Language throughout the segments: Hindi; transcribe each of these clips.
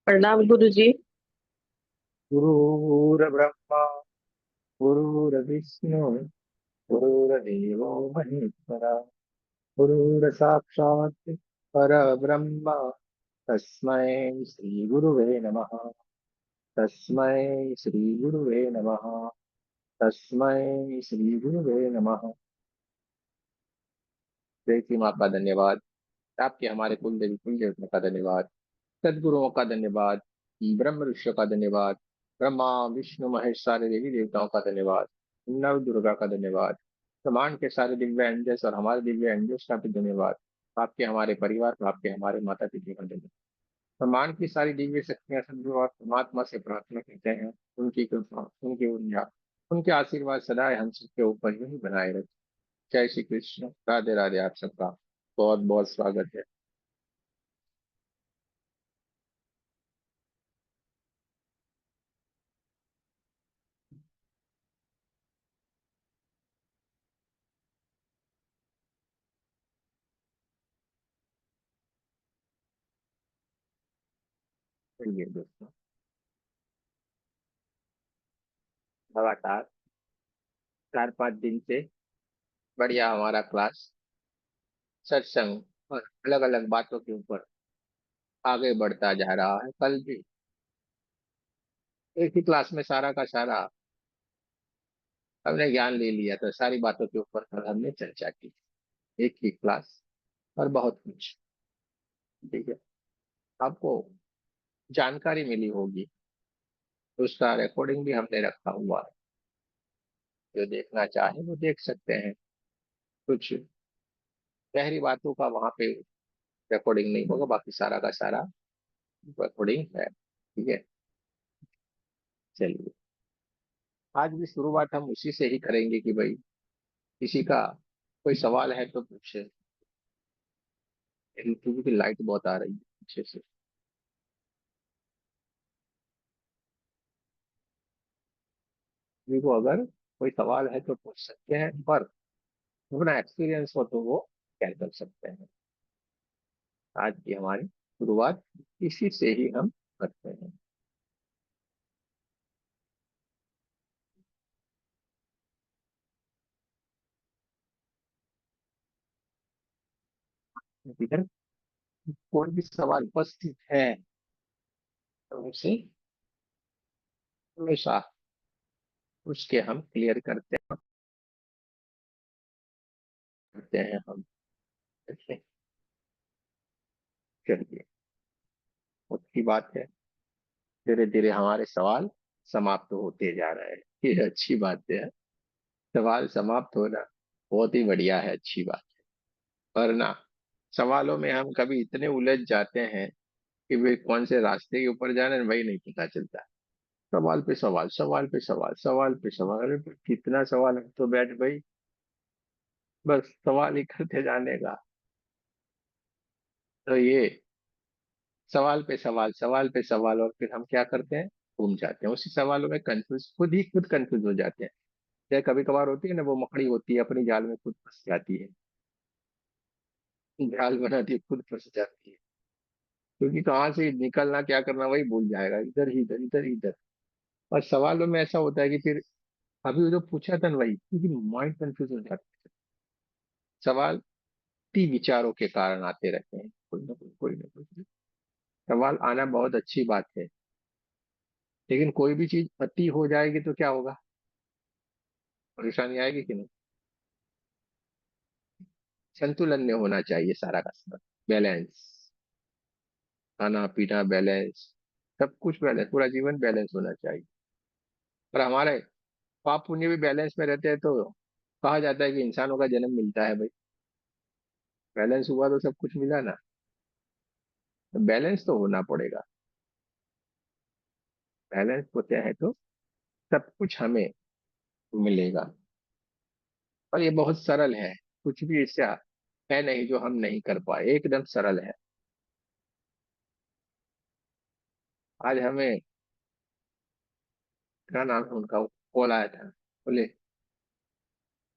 प्रणाम गुरु जी। गुरुर्ब्रह्मा गुरुर्विष्णु गुरुर्देवो महेश्वरा गुरुर्साक्षात् परब्रह्म तस्मै श्री गुरुवे नमः। तस्मै श्री गुरुवे नमः। तस्मै श्री गुरुवे नमः। प्रेती माँ का धन्यवाद। आपके हमारे कुल देवी कुल देवता का धन्यवाद। सदगुरुओं का धन्यवाद। ब्रह्म ऋषियों का धन्यवाद। ब्रह्मा विष्णु महेश सारे देवी देवताओं का धन्यवाद। नव दुर्गा का धन्यवाद। ब्रह्मांड के सारे दिव्य एंजल्स और हमारे दिव्य एंजल्स का भी धन्यवाद। आपके हमारे परिवार का, आपके हमारे माता पिता का धन्यवाद। ब्रह्मांड की सारी दिव्य शक्तियां सदगुरु और परमात्मा से प्रार्थना करते हैं, उनकी कृपा, उनकी ऊर्जा, उनके आशीर्वाद सदा हम सबके ऊपर ही बनाए रखे। जय श्री कृष्ण, राधे राधे। आप सबका बहुत बहुत स्वागत है। चलिए दोस्तों, लगातार 4-5 दिन से बढ़िया हमारा क्लास सत्संग और अलग अलग बातों के ऊपर आगे बढ़ता जा रहा है। कल भी एक ही क्लास में सारा का सारा हमने ज्ञान ले लिया था। सारी बातों के ऊपर कल हमने चर्चा की। एक ही क्लास और बहुत कुछ। ठीक है, आपको जानकारी मिली होगी। उसका रिकॉर्डिंग भी हमने रखा हुआ है। जो देखना चाहे वो देख सकते हैं। कुछ गहरी बातों का वहां पे रिकॉर्डिंग नहीं होगा, बाकी सारा का सारा रिकॉर्डिंग है। ठीक है, चलिए आज भी शुरुआत हम उसी से ही करेंगे कि भाई किसी का कोई सवाल है तो पूछे। क्योंकि लाइट बहुत आ रही है पीछे से। देखो, अगर कोई सवाल है तो पूछ सकते हैं, पर अपना एक्सपीरियंस हो तो वो शेयर कर सकते हैं। आज की हमारी शुरुआत इसी से ही हम करते हैं। इधर कोई भी सवाल उपस्थित है तो उसे हमेशा उसके हम क्लियर करते हैं हम। देखिए, चलिए, अच्छी बात है। धीरे धीरे हमारे सवाल समाप्त होते जा रहे हैं, ये अच्छी बात है। सवाल समाप्त होना बहुत ही बढ़िया है, अच्छी बात है। वरना सवालों में हम कभी इतने उलझ जाते हैं कि वे कौन से रास्ते के ऊपर जाना है वही नहीं पता चलता। सवाल पे सवाल, सवाल पे सवाल, सवाल पे सवाल। अरे भाई, कितना सवाल है तो बैठ भाई, बस सवाल ही करते जाने का। तो ये सवाल पे सवाल, सवाल पे सवाल, और फिर हम क्या करते हैं, घूम जाते हैं उसी सवालों में, कंफ्यूज, खुद ही खुद कंफ्यूज हो जाते हैं। चाहे कभी कभार होती है ना, वो मकड़ी होती है अपनी जाल में खुद फंस जाती है। जाल बनाती है, खुद फंस जाती है। क्योंकि कहाँ से निकलना, क्या करना वही भूल जाएगा, इधर ही इधर, इधर ही इधर। और सवालों में ऐसा होता है कि फिर अभी जो पूछा था ना वही, क्योंकि माइंड कंफ्यूज हो जाता है। सवाल विचारों के कारण आते रहते हैं, कोई ना कोई, कोई ना कोई। सवाल आना बहुत अच्छी बात है, लेकिन कोई भी चीज अति हो जाएगी तो क्या होगा, परेशानी आएगी कि नहीं। संतुलन में होना चाहिए सारा का सारा, बैलेंस। खाना पीना बैलेंस, सब कुछ बैलेंस, पूरा जीवन बैलेंस होना चाहिए। और हमारे पाप पुण्य भी बैलेंस में रहते हैं तो कहा जाता है कि इंसानों का जन्म मिलता है भाई। बैलेंस हुआ तो सब कुछ मिला ना। तो बैलेंस तो होना पड़ेगा। बैलेंस होते हैं तो सब कुछ हमें मिलेगा। और ये बहुत सरल है, कुछ भी इससे है नहीं जो हम नहीं कर पाए, एकदम सरल है। आज हमें, क्या नाम है उनका, कॉल आया था, बोले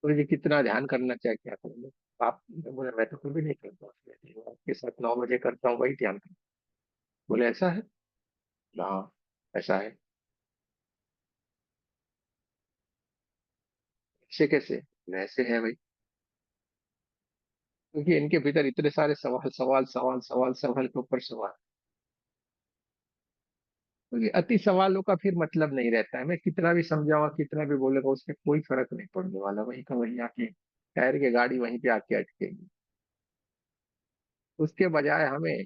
मुझे कितना ध्यान करना चाहिए, क्या करूँ आप। बोले मैं तो कभी नहीं करता हूँ, आपके साथ 9 बजे करता हूँ वही ध्यान करता हूँ। बोले ऐसा है। हाँ, ऐसा है। ऐसे कैसे? ऐसे है भाई, क्योंकि इनके भीतर इतने सारे सवाल सवाल सवाल सवाल सवाल के ऊपर सवाल, क्योंकि अति सवालों का फिर मतलब नहीं रहता है। मैं कितना भी समझाऊंगा, कितना भी बोलेगा, उससे कोई फर्क नहीं पड़ने वाला। वहीं का वहीं आके टायर की गाड़ी वहीं पे आके अटकेगी। उसके बजाय हमें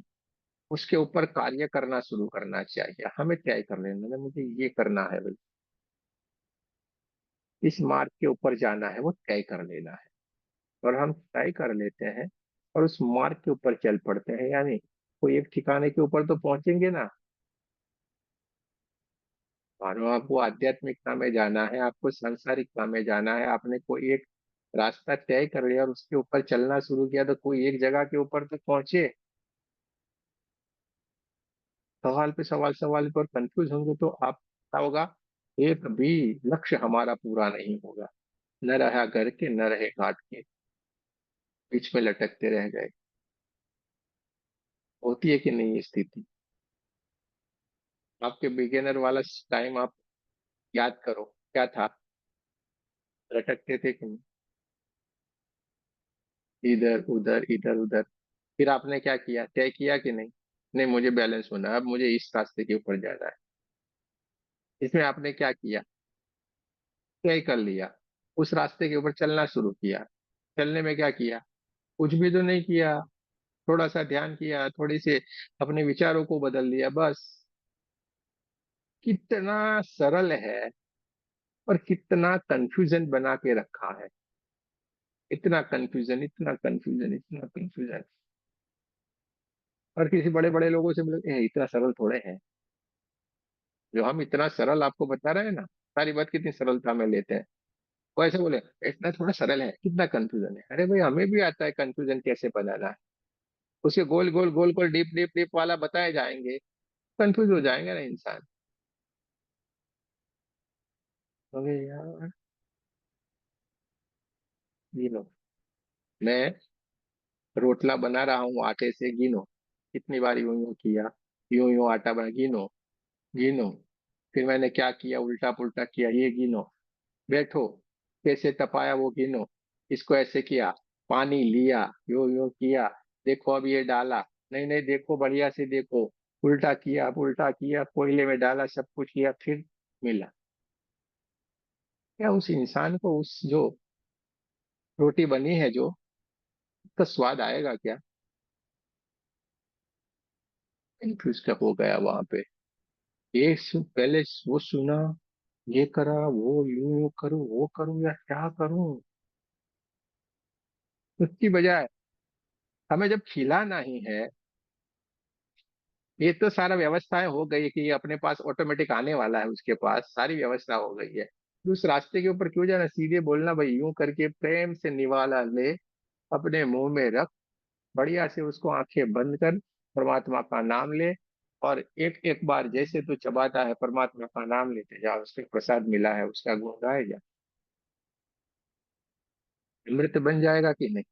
उसके ऊपर कार्य करना शुरू करना चाहिए। हमें तय कर लेना है, मुझे ये करना है भाई, इस मार्ग के ऊपर जाना है, वो तय कर लेना है। और हम तय कर लेते हैं और उस मार्ग के ऊपर चल पड़ते हैं, यानी कोई एक ठिकाने के ऊपर तो पहुंचेंगे ना। मानो आपको आध्यात्मिकता में जाना है, आपको सांसारिकता में जाना है, आपने कोई एक रास्ता तय कर लिया और उसके ऊपर चलना शुरू किया, तो कोई एक जगह के ऊपर तो पहुंचे। सवाल पे सवाल सवाल पर कंफ्यूज होंगे तो आप क्या होगा? एक भी लक्ष्य हमारा पूरा नहीं होगा। न रहा घर के, न रहे घाट के, बीच में लटकते रह गए। होती है कि नहीं ये स्थिति? आपके बिगिनर वाला टाइम आप याद करो, क्या था? लटकते थे कि नहीं? इधर उधर इधर उधर। फिर आपने क्या किया, तय किया कि नहीं? नहीं, मुझे बैलेंस होना है, अब मुझे इस रास्ते के ऊपर जाना है। इसमें आपने क्या किया? तय कर लिया, उस रास्ते के ऊपर चलना शुरू किया। चलने में क्या किया? कुछ भी तो नहीं किया। थोड़ा सा ध्यान किया, थोड़ी सी अपने विचारों को बदल दिया, बस। कितना सरल है, और कितना कंफ्यूजन बना के रखा है। इतना कंफ्यूजन, इतना कंफ्यूजन, इतना कंफ्यूजन। और किसी बड़े बड़े लोगों से मिले, इतना सरल थोड़े है जो हम इतना सरल आपको बता रहे हैं ना। सारी बात कितनी सरलता में लेते हैं। वो ऐसे बोले, इतना थोड़ा सरल है, कितना कंफ्यूजन है। अरे भाई, हमें भी आता है कंफ्यूजन कैसे बनाना है। उसके गोल गोल गोल गोल डीप डीप डीप वाला बताए जाएंगे, कंफ्यूज हो जाएंगे ना इंसान। अरे यार, ये लो, मैं रोटला बना रहा हूँ आटे से, गिनो कितनी बार यूं यूं किया, यूं यूं आटा बना, गिनो गिनो। फिर मैंने क्या किया, उल्टा पुल्टा किया, ये गिनो। बैठो, कैसे तपाया वो गिनो। इसको ऐसे किया, पानी लिया, यूं यूं किया, देखो अब ये डाला, नहीं नहीं देखो बढ़िया से देखो, उल्टा किया, कोयले में डाला, सब कुछ किया, फिर मिला। क्या उस इंसान को उस जो रोटी बनी है जो, उसका स्वाद आएगा क्या? कंफ्यूज हो गया वहां पे। पहले वो सुना, ये करा, वो यूं यूं करूं, वो करूं या क्या करूं। उसकी बजाय हमें जब खिलाना ही है, ये तो सारा व्यवस्थाएं हो गई कि ये अपने पास ऑटोमेटिक आने वाला है, उसके पास सारी व्यवस्था हो गई है। तो उस रास्ते के ऊपर क्यों जाना, सीधे बोलना भाई, यूं करके प्रेम से निवाला ले, अपने मुंह में रख, बढ़िया से उसको आंखें बंद कर, परमात्मा का नाम ले। और एक एक बार जैसे तू चबाता है, परमात्मा का नाम लेते जा, उसके प्रसाद मिला है उसका गुण गाए जा। अमृत बन जाएगा कि नहीं?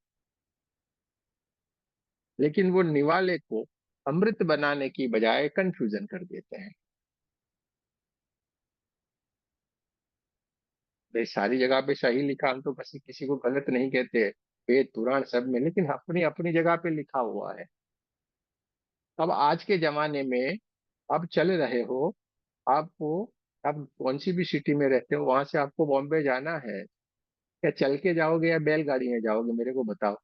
लेकिन वो निवाले को अमृत बनाने की बजाय कंफ्यूजन कर देते हैं। भाई, सारी जगह पे सही लिखा, हम तो किसी किसी को गलत नहीं कहते, वेद पुराण सब में, लेकिन अपनी अपनी जगह पे लिखा हुआ है। अब आज के जमाने में आप चल रहे हो, आपको, आप कौन सी भी सिटी में रहते हो, वहां से आपको बॉम्बे जाना है, क्या चल के जाओगे या बैलगाड़ी में जाओगे, मेरे को बताओ।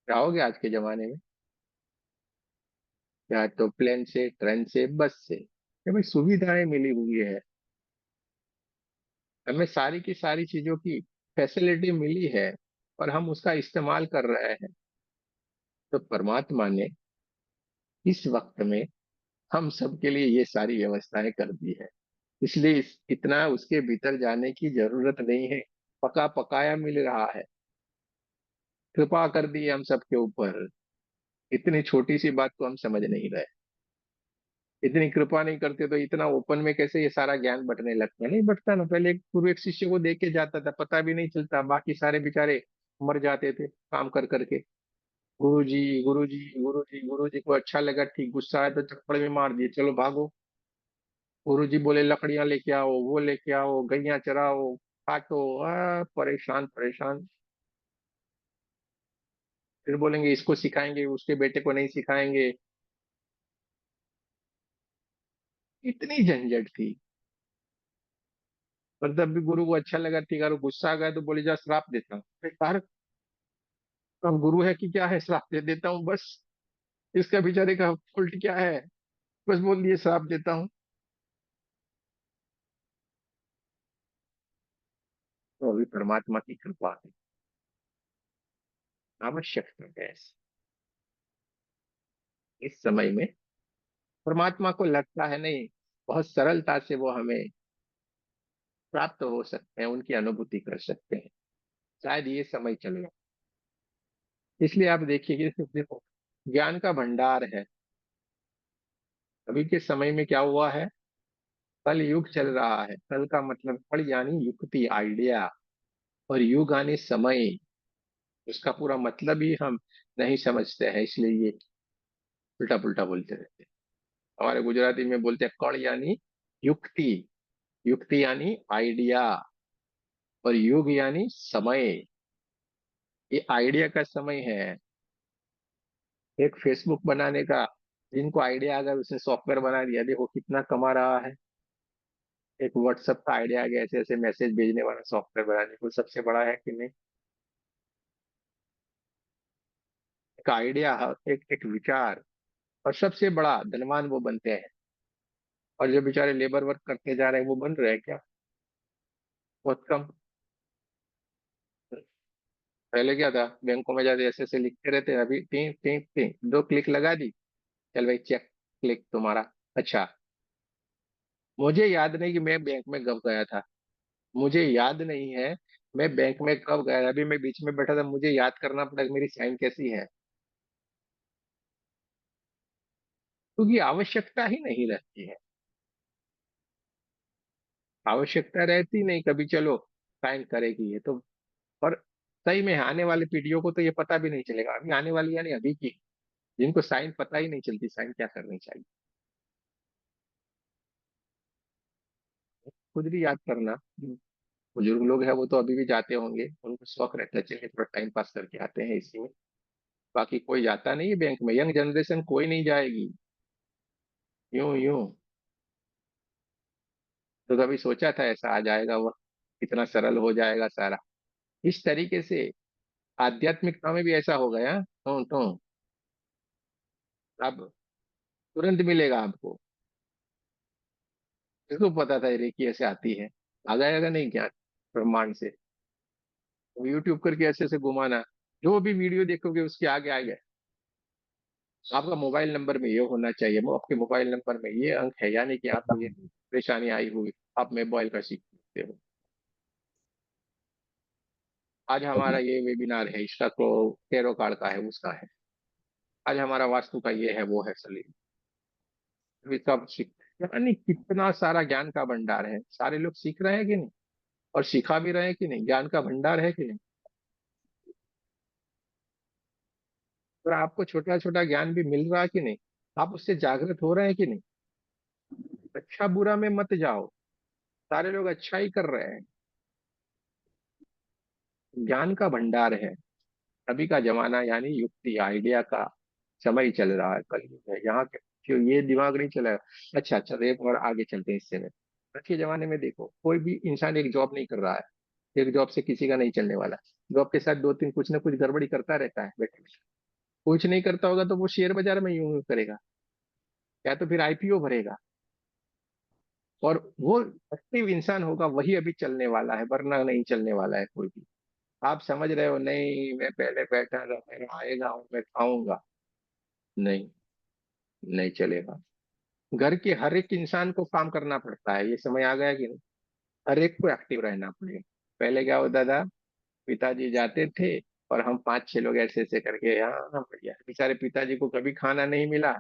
जाओगे आज के जमाने में, या तो प्लेन से, ट्रेन से, बस से। ये भाई सुविधाएं मिली हुई है, हमें सारी की सारी चीजों की फैसिलिटी मिली है, और हम उसका इस्तेमाल कर रहे हैं। तो परमात्मा ने इस वक्त में हम सबके लिए ये सारी व्यवस्थाएं कर दी है। इसलिए इतना उसके भीतर जाने की जरूरत नहीं है। पका पकाया मिल रहा है, कृपा कर दी है हम सबके ऊपर। इतनी छोटी सी बात को हम समझ नहीं रहे। इतनी कृपा नहीं करते तो इतना ओपन में कैसे ये सारा ज्ञान बंटने लगता? नहीं बंटता ना। पहले एक पूर्व एक शिष्य को दे के जाता था, पता भी नहीं चलता, बाकी सारे बेचारे मर जाते थे काम कर करके। गुरु जी को अच्छा लगा, ठीक, गुस्सा आया तो थप्पड़ में मार दिए, चलो भागो। गुरु जी बोले लकड़ियां लेके आओ, वो लेके आओ, गैया चराओ, काटो, परेशान परेशान। फिर बोलेंगे इसको सिखाएंगे, उसके बेटे को नहीं सिखाएंगे। इतनी झंझट थी। पर तब भी गुरु को अच्छा लगा, ठीक है, और गुस्सा आ गया तो बोले जा श्राप देता हूँ। अरे यार, अब गुरु है कि क्या है, श्राप दे देता हूँ बस। इसका बेचारे का फॉल्ट क्या है, बस बोल दिए श्राप देता हूँ। तो अभी परमात्मा की कृपा है, आवश्यकता है ऐसी। इस समय में परमात्मा को लगता है नहीं, बहुत सरलता से वो हमें प्राप्त हो सकते हैं, उनकी अनुभूति कर सकते हैं। शायद ये समय चलेगा। इसलिए आप देखिए कि देखो, ज्ञान का भंडार है। अभी के समय में क्या हुआ है, कल युग चल रहा है। कल का मतलब कल यानी युक्ति, आइडिया, और युग यानी समय। उसका पूरा मतलब ही हम नहीं समझते हैं, इसलिए ये उल्टा पुल्टा बोलते रहते हैं। हमारे गुजराती में बोलते हैं कल यानी युक्ति, युक्ति यानी आइडिया, और युग यानी समय। ये आइडिया का समय है। एक फेसबुक बनाने का, जिनको आइडिया अगर उसने सॉफ्टवेयर बना दिया, देखो कितना कमा रहा है। एक व्हाट्सएप का आइडिया आ गया, ऐसे ऐसे मैसेज भेजने वाला सॉफ्टवेयर बनाने को, सबसे बड़ा है कि नहीं। एक आइडिया, एक एक विचार, और सबसे बड़ा धनवान वो बनते हैं। और जो बेचारे लेबर वर्क करते जा रहे हैं वो बन रहे हैं क्या, बहुत कम। पहले क्या था, बैंकों में जाते ऐसे ऐसे लिखते रहते हैं, अभी टी टी टी, 2 क्लिक लगा दी, चल भाई चेक, क्लिक तुम्हारा। अच्छा, मुझे याद नहीं कि मैं बैंक में कब गया था, मुझे याद नहीं है मैं बैंक में कब गया था। अभी मैं बीच में बैठा था, मुझे याद करना पड़ेगा मेरी साइन कैसी है, क्योंकि आवश्यकता ही नहीं रहती है। आवश्यकता रहती नहीं कभी, चलो साइन करेगी ये तो। और सही में आने वाले पीढ़ियों को तो ये पता भी नहीं चलेगा, अभी आने वाली यानी अभी की, जिनको साइन पता ही नहीं चलती साइन क्या करनी चाहिए। खुद भी याद करना। बुजुर्ग लोग हैं वो तो अभी भी जाते होंगे, उनको शौक रहता है, चलिए थोड़ा टाइम पास करके आते हैं इसी में। बाकी कोई जाता नहीं है बैंक में, यंग जनरेशन कोई नहीं जाएगी। यूं यूं। तो कभी सोचा था ऐसा आ जाएगा वक्त, कितना सरल हो जाएगा सारा। इस तरीके से आध्यात्मिकता में भी ऐसा हो गया, तो अब तुरंत मिलेगा आपको। किसको पता था ये रेकी ऐसे आती है, आ जाएगा नहीं क्या ब्रह्मांड से। यूट्यूब करके ऐसे ऐसे घुमाना, जो भी वीडियो देखोगे उसके आगे आएगा आपका मोबाइल नंबर में ये होना चाहिए, वो आपके मोबाइल नंबर में ये अंक है, यानी कि आपको ये परेशानी आई हुई, आप मोबाइल का सीख सकते हो। आज हमारा ये वेबिनार है, इसका तो टेरो कार्ड का है, उसका है। आज हमारा वास्तु का ये है, वो है, सलीम। अभी सब सीख, यानी कितना सारा ज्ञान का भंडार है, सारे लोग सीख रहे हैं कि नहीं, और सिखा भी रहे हैं कि नहीं, ज्ञान का भंडार है कि नहीं। तो आपको छोटा छोटा ज्ञान भी मिल रहा है कि नहीं, आप उससे जागृत हो रहे हैं कि नहीं। अच्छा बुरा में मत जाओ, सारे लोग अच्छा ही कर रहे हैं। ज्ञान का भंडार है। अभी का जमाना यानी युक्ति, आइडिया का समय चल रहा है, कलयुग है यहाँ के। जो ये दिमाग नहीं चला। अच्छा अच्छा, एक और आगे चलते हैं इससे में। आज के जमाने में देखो, कोई भी इंसान एक जॉब नहीं कर रहा है। एक जॉब से किसी का नहीं चलने वाला। जॉब के साथ दो तीन कुछ ना कुछ गड़बड़ी करता रहता है बैठे। कुछ नहीं करता होगा तो वो शेयर बाजार में यूं यूं करेगा, या तो फिर आईपीओ भरेगा। और वो एक्टिव इंसान होगा वही अभी चलने वाला है, वरना नहीं चलने वाला है कोई भी। आप समझ रहे हो, नहीं मैं पहले बैठा था, मेरा आएगा और मैं खाऊंगा, नहीं, नहीं चलेगा। घर के हर एक इंसान को काम करना पड़ता है, ये समय आ गया कि नहीं। हर एक को एक्टिव रहना पड़ेगा। पहले क्या होता था, पिताजी जाते थे और हम 5-6 लोग ऐसे ऐसे करके, हाँ बढ़िया, बेचारे पिताजी को कभी खाना नहीं मिला,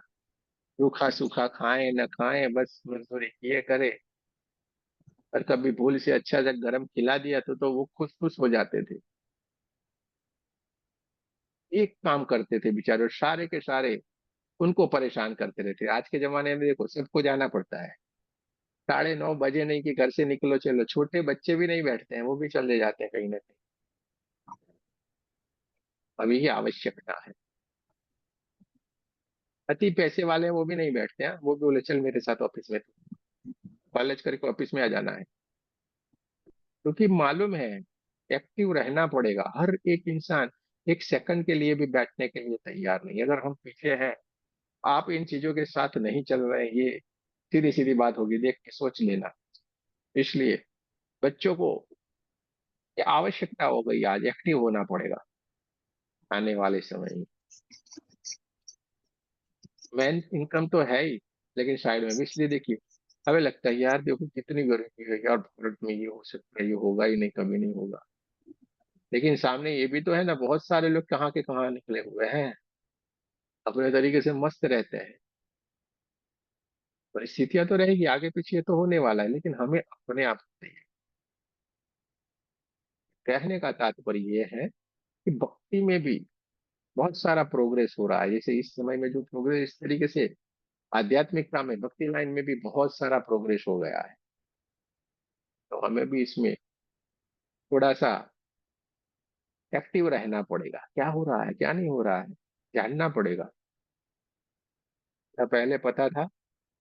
रूखा सूखा खाएं न खाएं, बस मजदूरी किए करे। और कभी भूल से अच्छा सा गरम खिला दिया तो वो खुश खुश हो जाते थे। एक काम करते थे बेचारे, और सारे के सारे उनको परेशान करते रहते। आज के जमाने में देखो सबको जाना पड़ता है, 9:30 बजे नहीं कि घर से निकलो चलो, छोटे बच्चे भी नहीं बैठते हैं, वो भी चले जाते हैं कहीं ना कहीं। अभी ही आवश्यकता है। अति पैसे वाले हैं वो भी नहीं बैठते हैं, वो भी बोले चल मेरे साथ ऑफिस में, कॉलेज करके ऑफिस में आ जाना है। क्योंकि मालूम है एक्टिव रहना पड़ेगा। हर एक इंसान एक सेकंड के लिए भी बैठने के लिए तैयार नहीं। अगर हम पीछे हैं, आप इन चीजों के साथ नहीं चल रहे हैं, ये सीधी सीधी बात होगी, देख के सोच लेना। इसलिए बच्चों को ये आवश्यकता हो गई, आज एक्टिव होना पड़ेगा आने वाले समय में। मेन इनकम तो है ही, लेकिन साइड में भी इसलिए देखिए, हमें लगता है यार देखो कितनी गर्मी है यार, भारत में ये हो सकता है, ये होगा ही नहीं, कभी नहीं होगा। लेकिन सामने ये भी तो है ना, बहुत सारे लोग कहाँ के कहाँ निकले हुए हैं, अपने तरीके से मस्त रहते हैं। परिस्थितियां तो रहेगी, आगे पीछे तो होने वाला है, लेकिन हमें अपने आप को चाहिए। कहने का तात्पर्य ये है कि भक्ति में भी बहुत सारा प्रोग्रेस हो रहा है। जैसे इस समय में जो प्रोग्रेस, इस तरीके से आध्यात्मिकता में, भक्ति लाइन में भी बहुत सारा प्रोग्रेस हो गया है। तो हमें भी इसमें थोड़ा सा एक्टिव रहना पड़ेगा, क्या हो रहा है क्या नहीं हो रहा है जानना पड़ेगा। या पहले पता था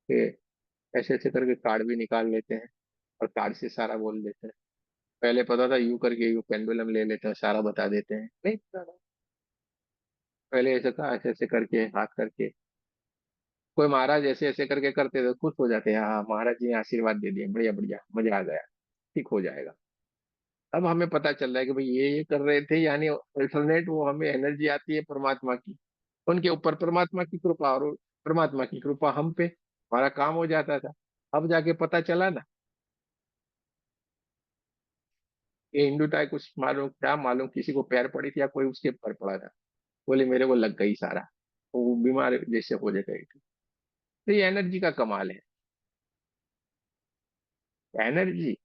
कि ऐसे ऐसे करके कार्ड भी निकाल लेते हैं और कार्ड से सारा बोल देते हैं। पहले पता था यू करके, यू पेंडुलम ले लेते हैं, सारा बता देते हैं, नहीं पता था। पहले ऐसे था, ऐसे ऐसे करके हाथ करके, कोई महाराज ऐसे ऐसे करके करते थे, खुश हो जाते हैं, हाँ महाराज जी ने आशीर्वाद दे दिए, बढ़िया बढ़िया, मजा आ गया, ठीक हो जाएगा। अब हमें पता चल रहा है कि भाई ये कर रहे थे, यानी अल्टरनेट वो हमें एनर्जी आती है परमात्मा की, उनके ऊपर परमात्मा की कृपा, और परमात्मा की कृपा हम पे, हमारा काम हो जाता था। अब जाके पता चला ना, ये हिंदू टाई कुछ मालूम, क्या मालूम किसी को पैर पड़ी थी या कोई उसके पर पड़ा था, बोले मेरे को लग गई सारा, तो वो बीमार जैसे हो गई थी। तो ये एनर्जी का कमाल है। एनर्जी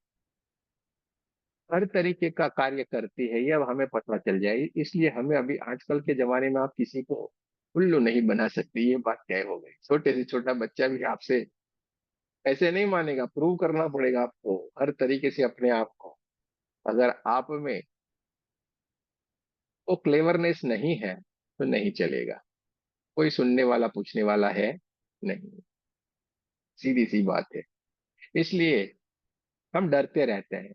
हर तरीके का कार्य करती है, ये अब हमें पता चल जाए। इसलिए हमें अभी आजकल के जमाने में आप किसी को उल्लू नहीं बना सकते, ये बात तय हो गई। छोटे से छोटा बच्चा भी आपसे ऐसे नहीं मानेगा, प्रूव करना पड़ेगा आपको हर तरीके से अपने आप को। अगर आप में वो क्लेवरनेस नहीं है तो नहीं चलेगा। कोई सुनने वाला पूछने वाला है नहीं, सीधी सी बात है। इसलिए हम डरते रहते हैं,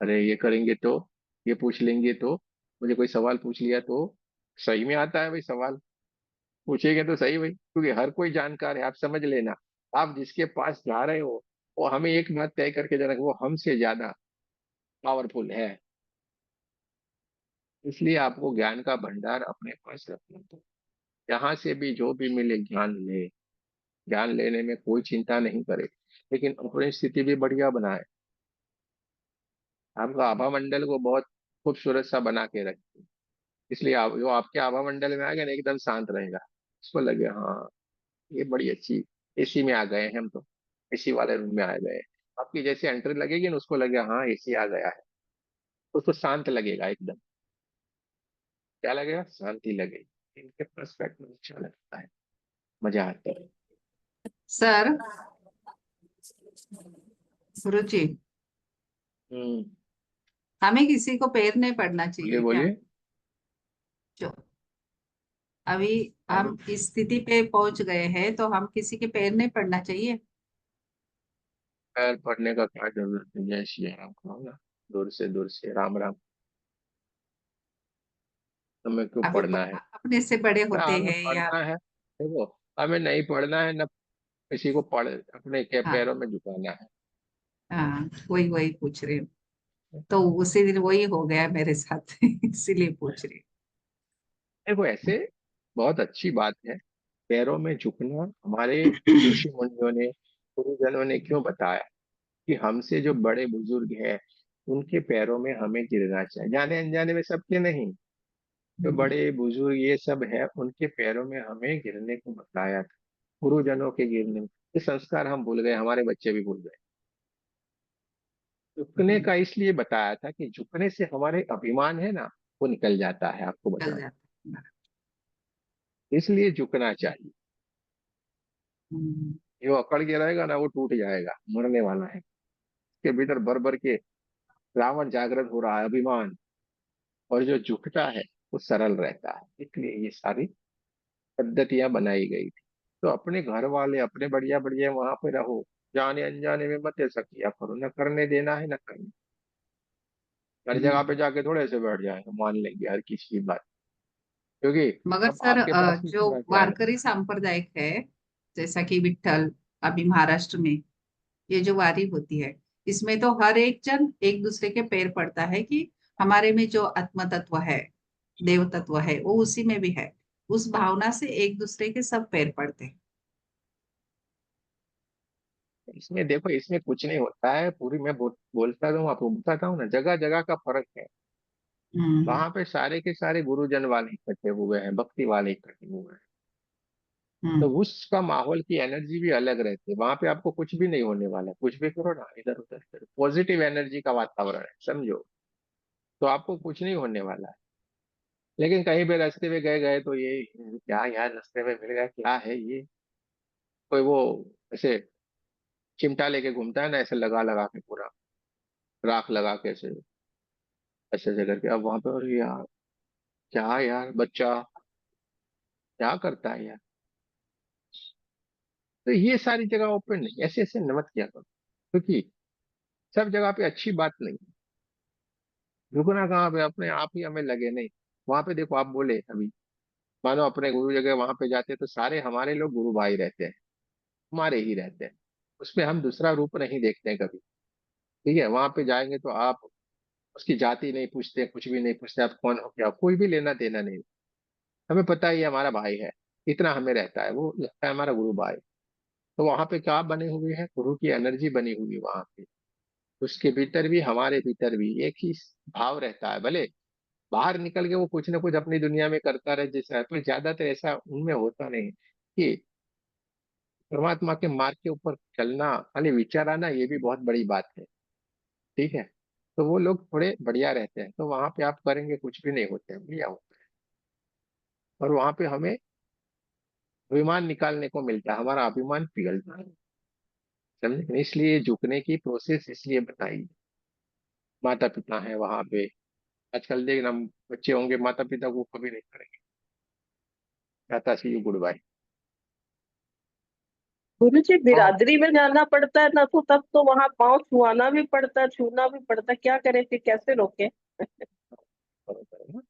अरे ये करेंगे तो, ये पूछ लेंगे तो, मुझे कोई सवाल पूछ लिया तो। सही में आता है भाई सवाल, पूछेंगे तो सही भाई, क्योंकि हर कोई जानकार है, आप समझ लेना। आप जिसके पास जा रहे हो, वो हमें एक बात तय करके जाना, वो हमसे ज्यादा पावरफुल है। इसलिए आपको ज्ञान का भंडार अपने पास रखना चाहिए। जहां से भी जो भी मिले ज्ञान ले, ज्ञान लेने में कोई चिंता नहीं करे, लेकिन अपनी स्थिति भी बढ़िया बनाए। आपका आभा मंडल को बहुत खूबसूरत सा बना के रखे। इसलिए आप जो आपके आभा मंडल में आ गए ना, एकदम शांत रहेगा। उसको लगे हाँ ये बड़ी अच्छी, एसी में आ गए हैं हम तो, एसी वाले रूम में आ गए हैं। आपकी जैसे एंट्री लगेगी ना, उसको लगेगा हाँ एसी आ गया है, उसको शांत लगेगा एकदम। क्या लगेगा? शांति लगेगी। इनके पर्सपेक्टिव अच्छा लगता है, मजा आता है। सर, गुरु जी, हम्म। हमें किसी को पैर नहीं पड़ना बोलिए चाहिए क्या? बोलिए। जो अभी हम हम इस स्थिति पे पहुंच गए हैं तो हम किसी के पैर नहीं पड़ना चाहिए। पैर पड़ने का क्या जरूरत है, जय श्री राम कहो ना, दूर से राम राम। हमें क्यों अभी पढ़ना है? अपने से बड़े क्या होते हमें हैं या? पढ़ना है? देखो, हमें नहीं पढ़ना है ना, किसी को पढ़ अपने के हाँ, पैरों में झुकाना है। हाँ, वही वही पूछ रही हूँ। तो उसी दिन वही हो गया मेरे साथ इसीलिए पूछ रही देखो ऐसे बहुत अच्छी बात है, पैरों में झुकना। हमारे हूँ। ऋषि मुनियों ने, गुरुजनों ने क्यों बताया कि हमसे जो बड़े बुजुर्ग हैं उनके पैरों में हमें गिरना चाहिए, जाने अनजाने में, सबके नहीं। जो बड़े बुजुर्ग ये सब है उनके पैरों में हमें गिरने को बताया था, गुरुजनों के गिरने में। ये संस्कार हम भूल गए, हमारे बच्चे भी भूल गए। झुकने का इसलिए बताया था कि झुकने से हमारे अभिमान है ना, वो निकल जाता है, आपको चल बताएं। जाता है। इसलिए झुकना चाहिए। हम्म, जो अकड़ के रहेगा ना वो टूट जाएगा, मरने वाला है। उसके भीतर भर भर के रावण जागृत हो रहा है, अभिमान। और जो झुकता है वो सरल रहता है, इसलिए ये सारी पद्धतियां बनाई गई थी। तो अपने घर वाले अपने बढ़िया बढ़िया वहां पे रहो, जाने अनजाने में मत ऐसा किया करो, न करने देना है न करने। हर जगह हम्म। पे जाके थोड़े से बैठ जाएंगे, मान लेंगे हर किसी की बात, क्योंकि मगर अब सर आपके पास भी जो थोड़ा क्या है। वारकरी सांप्रदायिक है, जैसा कि विट्ठल, अभी महाराष्ट्र में ये जो वारी होती है, इसमें तो हर एक जन एक दूसरे के पैर पड़ता है कि हमारे में जो आत्म तत्व है, देव तत्व है, वो उसी में भी है। उस भावना से एक दूसरे के सब पैर पड़ते हैं। इसमें देखो, इसमें कुछ नहीं होता है, पूरी मैं बोलता हूँ आपको, बताता हूँ ना, जगह जगह का फर्क है। हम्म। वहां पे सारे के सारे गुरुजन वाले इकट्ठे हुए हैं, भक्ति वाले इकट्ठे हुए हैं। तो हम्म। उसका माहौल की एनर्जी भी अलग रहती है, वहां पे आपको कुछ भी नहीं होने वाला है, कुछ भी करो ना इधर उधर, पॉजिटिव एनर्जी का वातावरण है, समझो। तो आपको कुछ नहीं होने वाला है। लेकिन कहीं पे रास्ते में गए गए तो ये क्या यार, रास्ते में मिल गया क्या है ये, कोई वो ऐसे चिमटा लेके घूमता है ना, ऐसे लगा लगा के पूरा राख लगा के ऐसे ऐसे ऐसे करके, अब वहां पे, अरे यार क्या यार बच्चा क्या करता है यार। तो ये सारी जगह ओपन नहीं, ऐसे ऐसे मत किया करो, क्योंकि सब जगह पे अच्छी बात नहीं। रुकना कहाँ पे, अपने आप ही हमें लगे नहीं। वहां पे देखो, आप बोले अभी, मानो अपने गुरु जगह वहां पे जाते हैं तो सारे हमारे लोग गुरु भाई रहते हैं, हमारे ही रहते हैं। उसमें हम दूसरा रूप नहीं देखते हैं कभी। ठीक है, वहां पे जाएंगे तो आप उसकी जाति नहीं पूछते, कुछ भी नहीं पूछते, आप कौन हो क्या, कोई भी लेना देना नहीं। हमें पता है ये हमारा भाई है, इतना हमें रहता है, वो लगता है हमारा गुरु भाई। तो वहां पे क्या बने हुए हैं, गुरु की एनर्जी बनी हुई है वहां पे। उसके भीतर भी हमारे भीतर भी एक ही भाव रहता है, भले बाहर निकल के वो कुछ ना कुछ अपनी दुनिया में करता रहे जैसा है, पर ज्यादातर ऐसा उनमें होता नहीं कि परमात्मा के मार्ग के ऊपर चलना, खाली विचार आना, ये भी बहुत बड़ी बात है। ठीक है, तो वो लोग थोड़े बढ़िया रहते हैं, तो वहां पे आप करेंगे कुछ भी नहीं होते हैं, बढ़िया होता है। और वहां पे हमें अभिमान निकालने को मिलता है, हमारा अभिमान पिघलता है, समझे। इसलिए झुकने की प्रोसेस इसलिए बताई। माता पिता है वहां पे, आजकल देखना, बच्चे होंगे माता पिता को कभी नहीं करेंगे, टाटा सी यू गुड बाय। गुरु जी, हाँ, बिरादरी में जाना पड़ता है ना, तो तब तो वहां पाँव छुआना भी पड़ता है, छूना भी पड़ता है, क्या करें फिर, कैसे रोके? करो करो ना।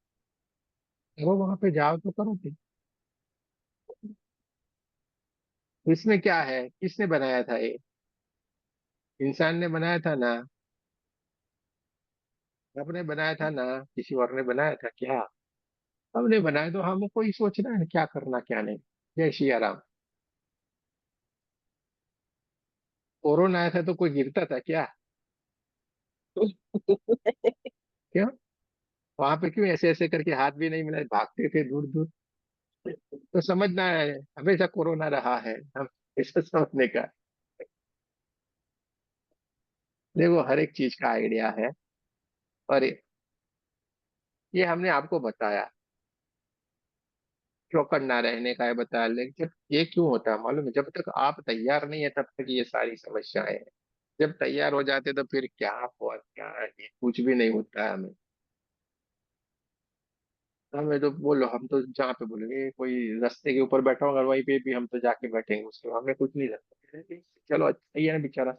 वो वहां पे जाओ तो करो फिर। इसमें क्या है, किसने बनाया था ये, इंसान ने बनाया था ना, आपने बनाया था ना, किसी और ने बनाया था क्या? हमने बनाया, तो हमको ही सोचना है क्या करना क्या नहीं। जय श्री राम। कोरोना आया था तो कोई गिरता था क्या? क्यों? वहां पे क्यों ऐसे ऐसे करके हाथ भी नहीं मिलाए, भागते थे दूर दूर? तो समझना है, हमेशा कोरोना रहा है, हम ऐसा समझने का। देखो, हर एक चीज का आइडिया है। और ये हमने आपको बताया, चौकड़ ना रहने का है बताया, लेकिन जब ये क्यों होता है मालूम है, जब तक आप तैयार नहीं है तब तक ये सारी समस्याएं हैं। जब तैयार हो जाते तो फिर क्या हुआ क्या है, कुछ भी नहीं होता है हमें। हमें तो बोलो, हम तो जहाँ पे बोलेंगे, कोई रास्ते के ऊपर बैठा होगा वहीं पे भी हम तो जाके बैठेंगे, उसके बाद हमें कुछ नहीं लगता, चलो अच्छा ही है ना बेचारा,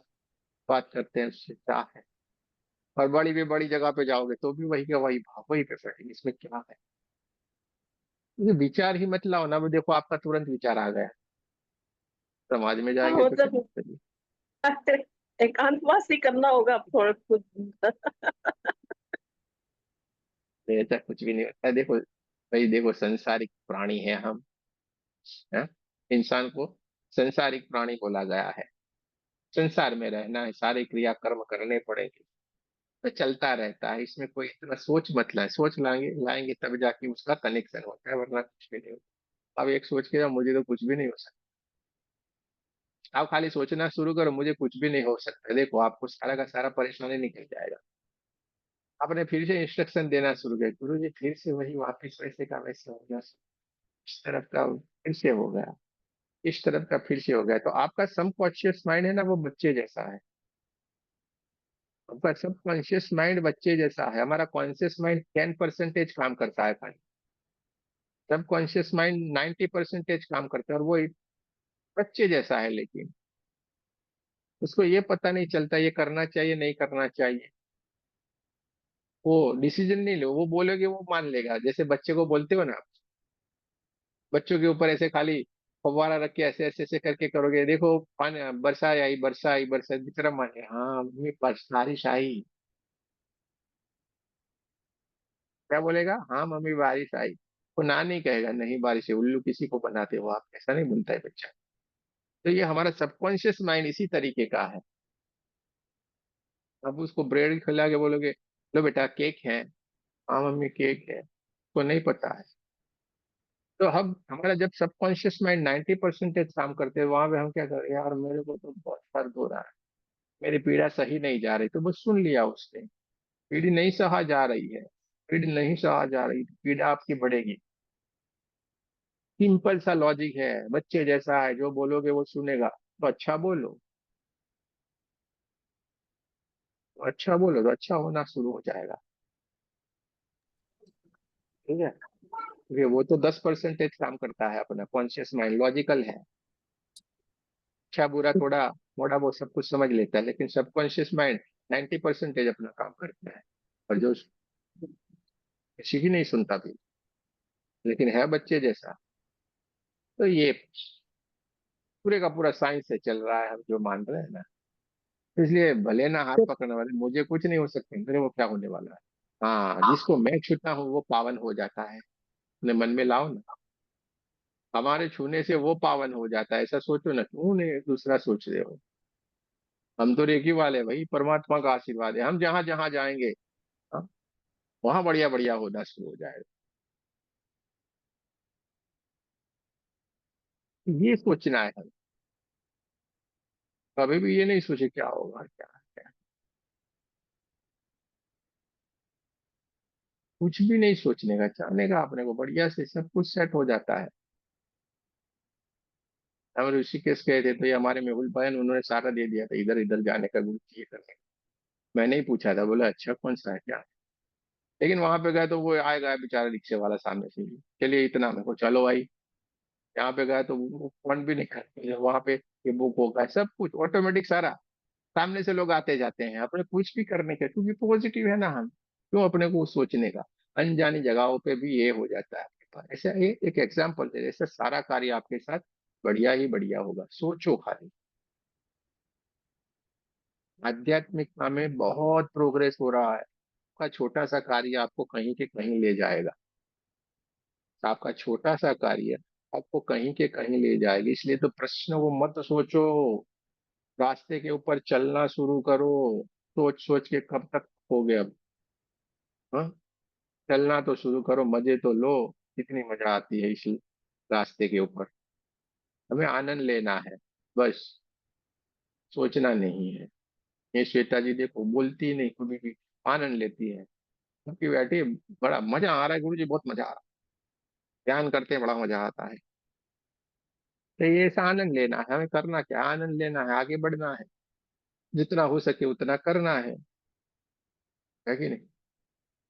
बात करते हैं उससे क्या है। और बड़ी भी बड़ी जगह पे जाओगे तो भी वही का वही भाव, वही पे बैठेंगे, इसमें क्या है। क्योंकि विचार ही मत लाओ ना, वो देखो आपका तुरंत विचार आ गया, समाज में हाँ जाएंगे तो क्या मतलब करिए। एकांतवास ही करना होगा अब थोड़ा कुछ। ऐसा कुछ भी नहीं होता है, देखो भाई, देखो संसारिक प्राणी है हम, है? इंसान को संसारिक प्राणी बोला गया है, संसार में रहना है, सारे क्रिया कर्म करने पड़ेंगे। तो चलता रहता है, इसमें कोई इतना सोच मत लाए, सोच लाएंगे लाएंगे तब जाके उसका कनेक्शन होता है, वरना कुछ भी नहीं होता। अब एक सोच के मुझे तो कुछ भी नहीं हो सकता, आप खाली सोचना शुरू करो मुझे कुछ भी नहीं हो सकता, देखो आपको सारा का सारा परेशानी निकल जाएगा। आपने फिर से इंस्ट्रक्शन देना शुरू किया, गुरु जी फिर से वही वापिस वैसे का वैसे हो गया, इस तरफ का फिर से हो गया, इस तरफ का फिर से हो गया। तो आपका सबकॉन्शियस माइंड है ना, वो बच्चे जैसा है। आपका सबकॉन्शियस माइंड बच्चे जैसा है, हमारा कॉन्शियस माइंड 10% काम करता है खाली। सबकॉन्शियस माइंड 90% काम करता है, और वो एक बच्चे जैसा है, लेकिन उसको ये पता नहीं चलता ये करना चाहिए नहीं करना चाहिए। वो डिसीजन नहीं ले, वो बोलोगे वो मान लेगा, जैसे बच्चे को बोलते हो ना, बच्चों के ऊपर ऐसे खाली फव्वारा रख के ऐसे ऐसे ऐसे करके करोगे, देखो पानी बरसा आई बरसा आई बरसा जितना माने, हाँ मम्मी बारिश आई, क्या बोलेगा, हाँ मम्मी बारिश आई। वो ना नहीं कहेगा नहीं बारिश है, उल्लू किसी को बनाते हो आप, ऐसा नहीं बोलता है बच्चा। तो ये हमारा सबकॉन्शियस माइंड इसी तरीके का है। अब उसको ब्रेड खिला के बोलोगे लो बेटा केक है, हाँ मम्मी केक है, उसको नहीं पता है। तो हम हमारा जब सबकॉन्शियस माइंड 90% काम करते हैं, वहां पे हम क्या करें, यार मेरे को तो बहुत दर्द हो रहा है, मेरी पीड़ा सही नहीं जा रही, तो बस सुन लिया उसने, पीड़ी नहीं सहा जा रही है, पीड़ी नहीं सहा जा रही तो पीड़ा आपकी बढ़ेगी। सिंपल सा लॉजिक है, बच्चे जैसा है, जो बोलोगे वो सुनेगा, तो अच्छा बोलो, तो अच्छा बोलो तो अच्छा होना शुरू हो जाएगा। ठीक है, क्योंकि वो तो 10% काम करता है, अपना कॉन्शियस माइंड लॉजिकल है, अच्छा बुरा थोड़ा थोड़ा वो सब कुछ समझ लेता है, लेकिन सबकॉन्शियस माइंड 90% अपना काम करता है, और जो किसी की नहीं सुनता भी, लेकिन है बच्चे जैसा। तो ये पूरे का पूरा साइंस से चल रहा है, हम जो मान रहे हैं ना, इसलिए भले ना हाथ पकड़ने वाले, मुझे कुछ नहीं हो सकते, मेरे को क्या होने वाला है। हाँ, जिसको मैं छूता हूँ वो पावन हो जाता है, अपने मन में लाओ ना, हमारे छूने से वो पावन हो जाता है, ऐसा सोचो ना, क्यों नहीं दूसरा सोच रहे हो। हम तो रेकी वाले भाई, परमात्मा का आशीर्वाद है, हम जहां जहां जाएंगे, हाँ, वहां बढ़िया बढ़िया होना शुरू हो जाएगा। ये सोचना है हमें, कभी भी ये नहीं सोचे क्या होगा क्या क्या, कुछ भी नहीं सोचने का, चाहने का अपने को बढ़िया से सब कुछ सेट हो जाता है। हम ऋषिकेश गए थे, तो ये हमारे मेहुल बहन, उन्होंने सारा दे दिया था, इधर इधर जाने का, गुरु जी ये करने का। मैंने ही पूछा था, बोला अच्छा कौन सा है क्या, लेकिन वहां पे गए तो वो आएगा बेचारा रिक्शे वाला सामने से ही, चलिए इतना मेरे को, चलो भाई। यहाँ पे गए तो वो फोन भी नहीं करते, वहां पे ये बुक होगा, सब कुछ ऑटोमेटिक सारा, सामने से लोग आते जाते हैं, अपने कुछ भी करने के, क्योंकि पॉजिटिव है ना हम, क्यों अपने को सोचने का। अनजानी जगहों पे भी ये हो जाता है आपके पास, ऐसा ये एक एग्जाम्पल है, ऐसा सारा कार्य आपके साथ बढ़िया ही बढ़िया होगा, सोचो खाली। आध्यात्मिकता में बहुत प्रोग्रेस हो रहा है, आपका छोटा सा कार्य आपको कहीं के कहीं ले जाएगा, आपका छोटा सा कार्य आपको कहीं के कहीं ले जाएगा, इसलिए तो प्रश्न वो मत सोचो, रास्ते के ऊपर चलना शुरू करो, सोच सोच के कब तक हो गए अब, हाँ, चलना तो शुरू करो, मजे तो लो, कितनी मजा आती है इसी रास्ते के ऊपर, हमें आनंद लेना है, बस सोचना नहीं है। ये श्वेता जी देखो बोलती ही नहीं कभी भी, आनंद लेती है, क्योंकि बैठी, बड़ा मजा आ रहा है गुरु जी, बहुत मजा आ रहा है, ध्यान करते हैं बड़ा मजा आता है। तो ये ऐसा आनंद लेना है, हमें करना क्या, आनंद लेना है, आगे बढ़ना है, जितना हो सके उतना करना है कि नहीं,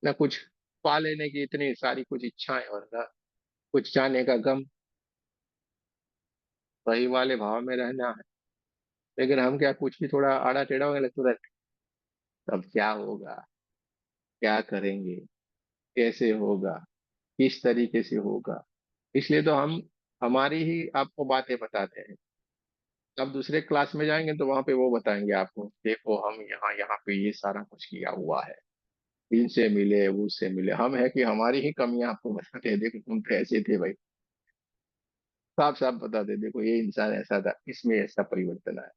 ना कुछ पा लेने की इतनी सारी कुछ इच्छाएं, और ना कुछ जाने का गम, वही वाले भाव में रहना है। लेकिन हम क्या, कुछ भी थोड़ा आड़ा टेढ़ा होने लगता तुरंत, तब क्या होगा, क्या करेंगे, कैसे होगा, किस तरीके से होगा, इसलिए तो हम हमारी ही आपको बातें बताते हैं। अब दूसरे क्लास में जाएंगे तो वहां पे वो बताएंगे आपको, देखो हम यहाँ यहाँ पे ये सारा कुछ किया हुआ है, इनसे मिले उससे मिले, हम है कि हमारी ही कमियां आपको बताते हैं, देखो तुम तो ऐसे थे भाई, साफ साफ बताते, देखो ये इंसान ऐसा था, इसमें ऐसा परिवर्तन आया।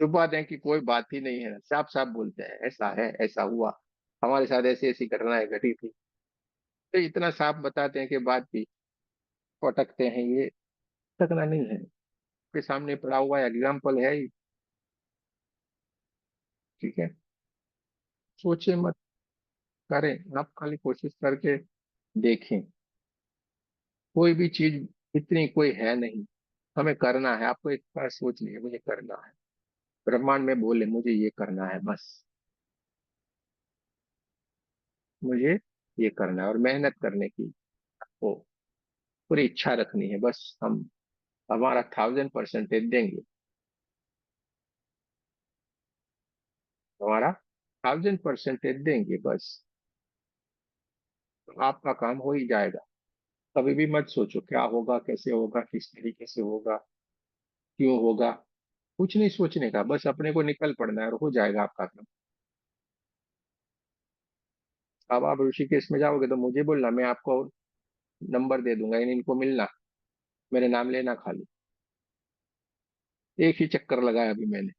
तो बात है कि कोई बात ही नहीं है, साफ साफ बोलते हैं ऐसा है ऐसा हुआ, हमारे साथ ऐसी ऐसी घटनाएं घटी थी, तो इतना साफ बताते हैं कि बात भी पटकते हैं, ये पटकना नहीं है, के सामने पड़ा हुआ एग्जाम्पल है ही। ठीक है, सोचे मत, करें। आप खाली कोशिश करके देखें। कोई भी चीज इतनी कोई है नहीं, हमें करना है। आपको एक बार सोच लिया मुझे करना है, ब्रह्मांड में बोले मुझे ये करना है, बस मुझे ये करना है, और मेहनत करने की आपको पूरी इच्छा रखनी है। बस हम हमारा 1000% देंगे, हमारा 1000% देंगे, बस तो आपका काम हो ही जाएगा। कभी भी मत सोचो क्या होगा, कैसे होगा, किस तरीके से होगा, क्यों होगा। कुछ नहीं सोचने का, बस अपने को निकल पड़ना है और हो जाएगा आपका काम। अब आप ऋषिकेश में जाओगे तो मुझे बोलना, मैं आपको नंबर दे दूंगा, इनको मिलना, मेरे नाम लेना खाली। एक ही चक्कर लगाया अभी मैंने।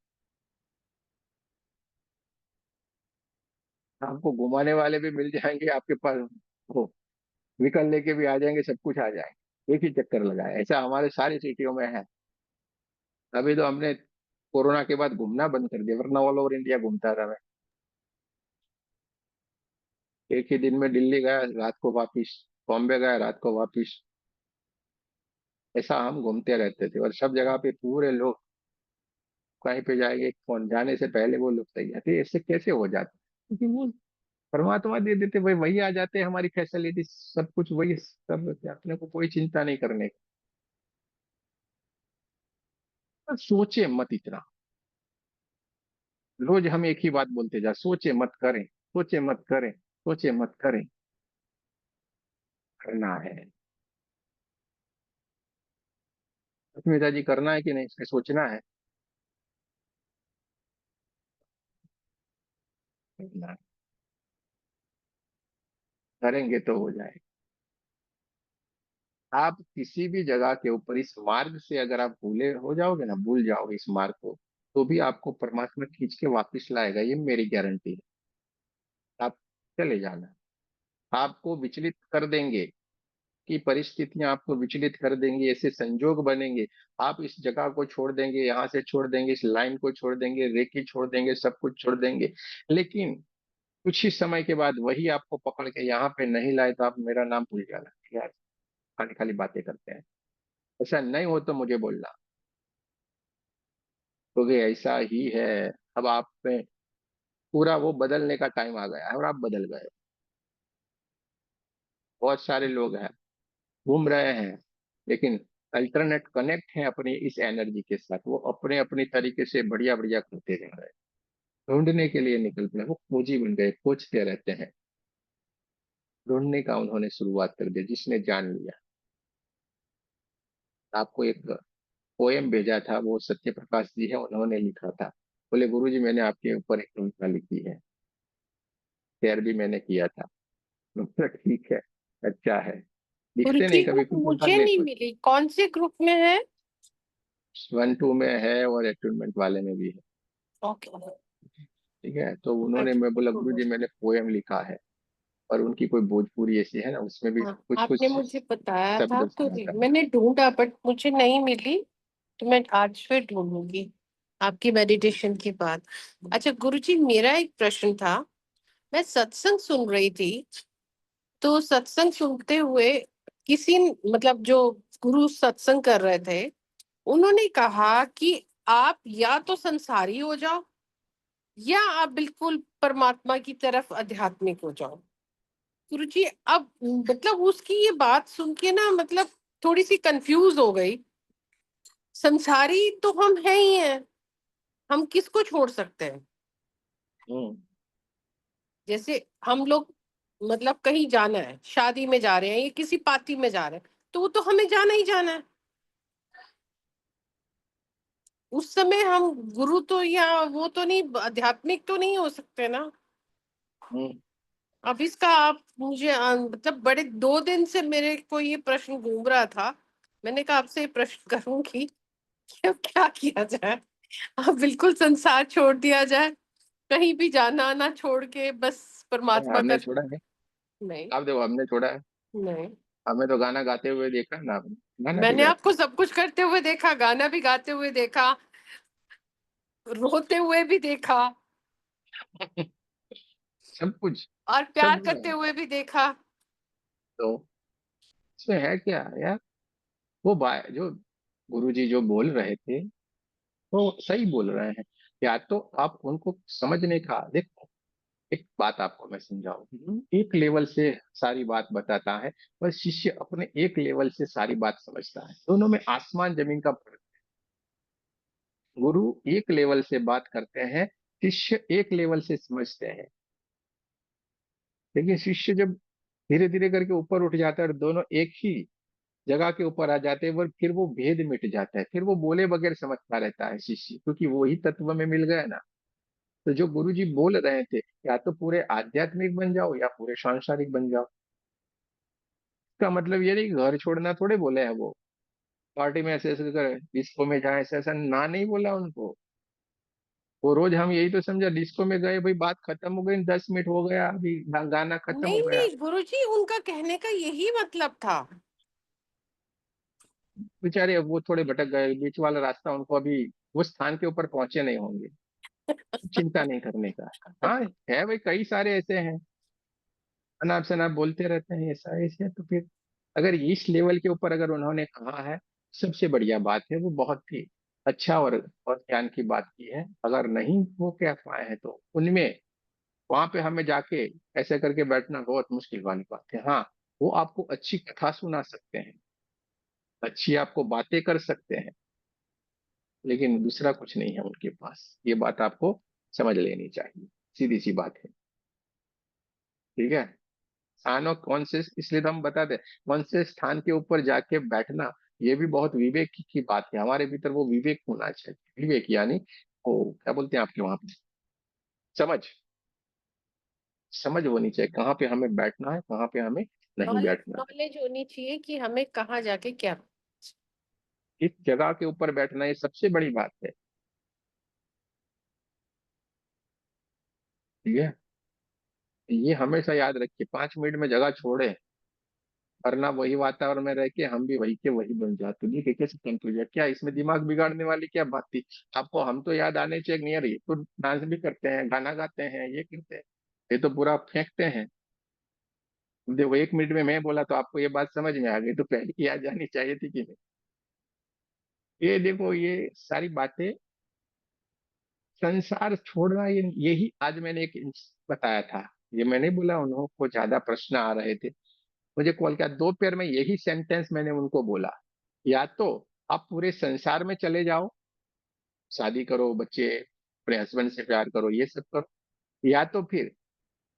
आपको घुमाने वाले भी मिल जाएंगे आपके पास, वो व्हीकल लेके भी आ जाएंगे, सब कुछ आ जाएंगे। एक ही चक्कर लगाया, ऐसा हमारे सारी सिटियों में है। अभी तो हमने कोरोना के बाद घूमना बंद कर दिया, वरना ऑल ओवर इंडिया घूमता था मैं। एक ही दिन में दिल्ली गया, रात को वापिस, बॉम्बे गया, रात को वापिस। ऐसा हम घूमते रहते थे, और सब जगह पे पूरे लोग कहीं पे जाएंगे, कौन जाने से पहले वो लोग तैयार थे। ऐसे कैसे हो जाते? क्योंकि वो परमात्मा दे देते, वही वही आ जाते हैं, हमारी फैसिलिटी सब कुछ वही सब होते हैं, अपने को कोई चिंता नहीं करने की। पर सोचे मत इतना, रोज हम एक ही बात बोलते जा, सोचे मत करें, सोचे मत करें, सोचे मत करें। करना है। अस्मिता जी, करना है कि नहीं, इसमें सोचना है। करना है। करेंगे तो हो जाएगा। आप किसी भी जगह के ऊपर इस मार्ग से अगर आप भूले हो जाओगे ना, भूल जाओगे इस मार्ग को, तो भी आपको परमात्मा खींच के वापस लाएगा, ये मेरी गारंटी है। आप चले जाना। आपको विचलित कर देंगे, कि परिस्थितियां आपको विचलित कर देंगी, ऐसे संजोग बनेंगे, आप इस जगह को छोड़ देंगे, यहाँ से छोड़ देंगे, इस लाइन को छोड़ देंगे, रेकी छोड़ देंगे, सब कुछ छोड़ देंगे। लेकिन कुछ ही समय के बाद वही आपको पकड़ के यहाँ पे नहीं लाए, तो आप मेरा नाम भूल जाना यार, खाली खाली बातें करते हैं। ऐसा नहीं हो तो मुझे बोलना, क्योंकि ऐसा ही है। अब आप पे पूरा वो बदलने का टाइम आ गया है, और आप बदल गए। बहुत सारे लोग हैं, घूम रहे हैं, लेकिन अल्टरनेट कनेक्ट है अपनी इस एनर्जी के साथ, वो अपने अपने तरीके से बढ़िया बढ़िया करते रह रहे हैं। ढूंढने के लिए निकल पड़े, वो खोजी बन गए, खोजते रहते हैं। ढूंढने का उन्होंने शुरुआत कर दिया, जिसने जान लिया। आपको एक पोयम भेजा था, वो सत्य प्रकाश जी है, उन्होंने लिखा था। बोले गुरु जी, मैंने आपके ऊपर एक कविता लिखी है, शेयर भी मैंने किया था। मैं बोला, ठीक है, अच्छा है। लिखते रुचि नहीं कभी बुक कुछ होता मुझे नहीं नहीं कुछ। मिली, कौन से ग्रुप में है? 1 2 में है, और अटूनमेंट वाले में भी है। ओके। ठीक है, तो उन्होंने, मैं बोला गुरु अच्छा। जी मैंने पोयम लिखा है, और उनकी कोई भोजपुरी ऐसी है ना, उसमें भी हाँ, कुछ आपने कुछ मुझे बताया था शब्द तो सुना था। मैंने ढूंढा बट मुझे नहीं मिली। तो मैं आज फिर ढूंढूंगी आपकी मेडिटेशन के बाद। अच्छा गुरुजी, मेरा एक प्रश्न था। मैं सत्संग सुन रही थी, तो सत्संग सुनते हुए किसी, मतलब जो गुरु सत्संग कर रहे थे, उन्होंने कहा कि आप या तो संसारी हो जाओ, या आप बिल्कुल परमात्मा की तरफ आध्यात्मिक हो जाओ। गुरुजी, अब मतलब उसकी ये बात सुन के ना, मतलब थोड़ी सी कंफ्यूज हो गई। संसारी तो हम है ही हैं, हम किसको छोड़ सकते हैं? हम्म। जैसे हम लोग, मतलब कहीं जाना है, शादी में जा रहे हैं या किसी पार्टी में जा रहे हैं, तो वो तो हमें जाना ही जाना है। उस समय हम गुरु तो, या वो तो नहीं, आध्यात्मिक तो नहीं हो सकते ना। हम्म। अब इसका आप मुझे मतलब बड़े 2 दिन से मेरे को ये प्रश्न घूम रहा था। मैंने कहा आपसे ये प्रश्न करूंगी कि अब क्या किया जाए। अब बिल्कुल संसार छोड़ दिया जाए, कहीं भी जाना आना छोड़ के बस परमात्मा का। हमने छोड़ा है? नहीं। आप देखो, हमने छोड़ा है। नहीं, हमें तो गाना गाते हुए देखा है ना आपने, गाना भी मैंने गाते आपको सब कुछ करते हुए देखा, गाना भी गाते हुए देखा, रोते हुए भी देखा। हैं। सब कुछ, और सब प्यार हुआ करते है। हुए भी देखा। तो इसमें है क्या यार, वो जो गुरुजी जो बोल रहे थे वो सही बोल रहे हैं। या तो आप उनको समझने का, देखो एक बात आपको मैं समझाऊं, एक लेवल से सारी बात बताता है और शिष्य अपने एक लेवल से सारी बात समझता है, दोनों में आसमान जमीन का फर्क। गुरु एक लेवल से बात करते हैं, शिष्य एक लेवल से समझते हैं। लेकिन शिष्य जब धीरे धीरे करके ऊपर उठ जाता है और दोनों एक ही जगह के ऊपर आ जाते हैं, फिर वो भेद मिट जाता है, फिर वो बोले बगैर समझता रहता है शिष्य, क्योंकि वो ही तत्व में मिल गया ना। तो जो गुरु जी बोल रहे थे, या तो पूरे आध्यात्मिक बन जाओ या पूरे सांसारिक बन जाओ। इसका मतलब ये नहीं कि घर छोड़ना थोड़े बोले हैं वो, पार्टी में ऐसे ऐसे कर, डिस्को में जाए ऐसा ऐसा ना नहीं बोला उनको। वो रोज हम यही तो समझा, डिस्को में गए भाई, बात खत्म हो गई, 10 मिनट हो गया, अभी गाना खत्म हो नहीं गया। नहीं गुरुजी, उनका कहने का यही मतलब था। बेचारे अब वो थोड़े भटक गए, बीच वाला रास्ता उनको अभी वो स्थान के ऊपर पहुंचे नहीं होंगे, चिंता नहीं करने का। हाँ, है भाई, कई सारे ऐसे हैं, अनाप शनाप बोलते रहते हैं ऐसा ऐसे, तो फिर अगर इस लेवल के ऊपर अगर उन्होंने कहा है, सबसे बढ़िया बात है, वो बहुत ही अच्छा और ज्ञान की बात की है। अगर नहीं वो कह पाए हैं तो उनमें, वहां पे हमें जाके ऐसे करके बैठना बहुत मुश्किल वाली बात है। हाँ, वो आपको अच्छी कथा सुना सकते हैं, अच्छी आपको बातें कर सकते हैं, लेकिन दूसरा कुछ नहीं है उनके पास। ये बात आपको समझ लेनी चाहिए, सीधी सी बात है। ठीक है। स्थान और कौन से, इसलिए तो हम बताते हैं, कौन से स्थान के ऊपर जाके बैठना, ये भी बहुत विवेक की बात है। हमारे भीतर वो विवेक होना चाहिए, विवेक यानी वो क्या बोलते हैं आपके वहां पे, समझ, समझ होनी चाहिए कहाँ पे हमें बैठना है, कहाँ पे हमें नहीं नॉलेज बैठना है। नॉलेज होनी चाहिए कि हमें कहाँ जाके क्या। इस जगह के ऊपर बैठना, ये सबसे बड़ी बात है। ठीक है। ये हमेशा याद रखिए, 5 मिनट में जगह छोड़े, वरना वही वातावरण में रह के हम भी वही के वही बन जाते। ये कैसे कंफ्यूजन, क्या इसमें दिमाग बिगाड़ने वाली क्या बात थी। आपको हम तो याद आने चाहिए नहीं, यार ये तो डांस भी करते हैं, गाना गाते हैं, ये करते हैं, ये तो पूरा फेंकते हैं। देखो 1 मिनट में मैं बोला तो आपको ये बात समझ में आ गई, तो पहले की याद जानी चाहिए थी कि नहीं। ये देखो, ये सारी बातें, संसार छोड़ना, ये यही आज मैंने एक बताया था। ये मैंने बोला उन्हों को ज्यादा प्रश्न आ रहे थे, मुझे कॉल किया, 2 पैर में यही सेंटेंस मैंने उनको बोला। या तो आप पूरे संसार में चले जाओ, शादी करो, बच्चे, अपने हस्बैंड से प्यार करो, ये सब करो, या तो फिर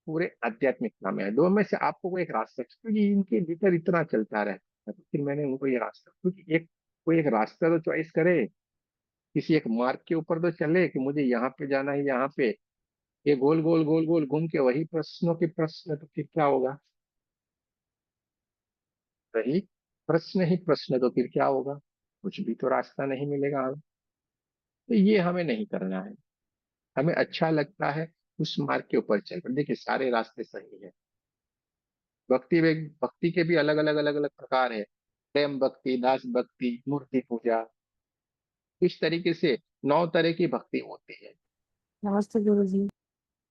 पूरे आध्यात्मिकता में है। दो में से आपको कोई एक रास्ता, क्योंकि इनके भीतर इतना चलता रहता है, तो फिर मैंने उनको ये रास्ता, क्योंकि एक कोई एक रास्ता तो चॉइस करे, किसी एक मार्ग के ऊपर तो चले कि मुझे यहाँ पे जाना है, यहाँ पे ये गोल गोल गोल गोल घूम के वही प्रश्नों के प्रश्न, तो फिर क्या होगा, वही प्रश्न ही प्रश्न, तो फिर क्या होगा, कुछ भी तो रास्ता नहीं मिलेगा हमें। तो ये हमें नहीं करना है। हमें अच्छा लगता है उस मार्ग के ऊपर चल पर, देखिए सारे रास्ते सही है। भक्ति के भी अलग अलग अलग अलग प्रकार है, प्रेम भक्ति, दास भक्ति, मूर्ति पूजा, इस तरीके से 9 तरह की भक्ति होती है। नमस्ते गुरु जी।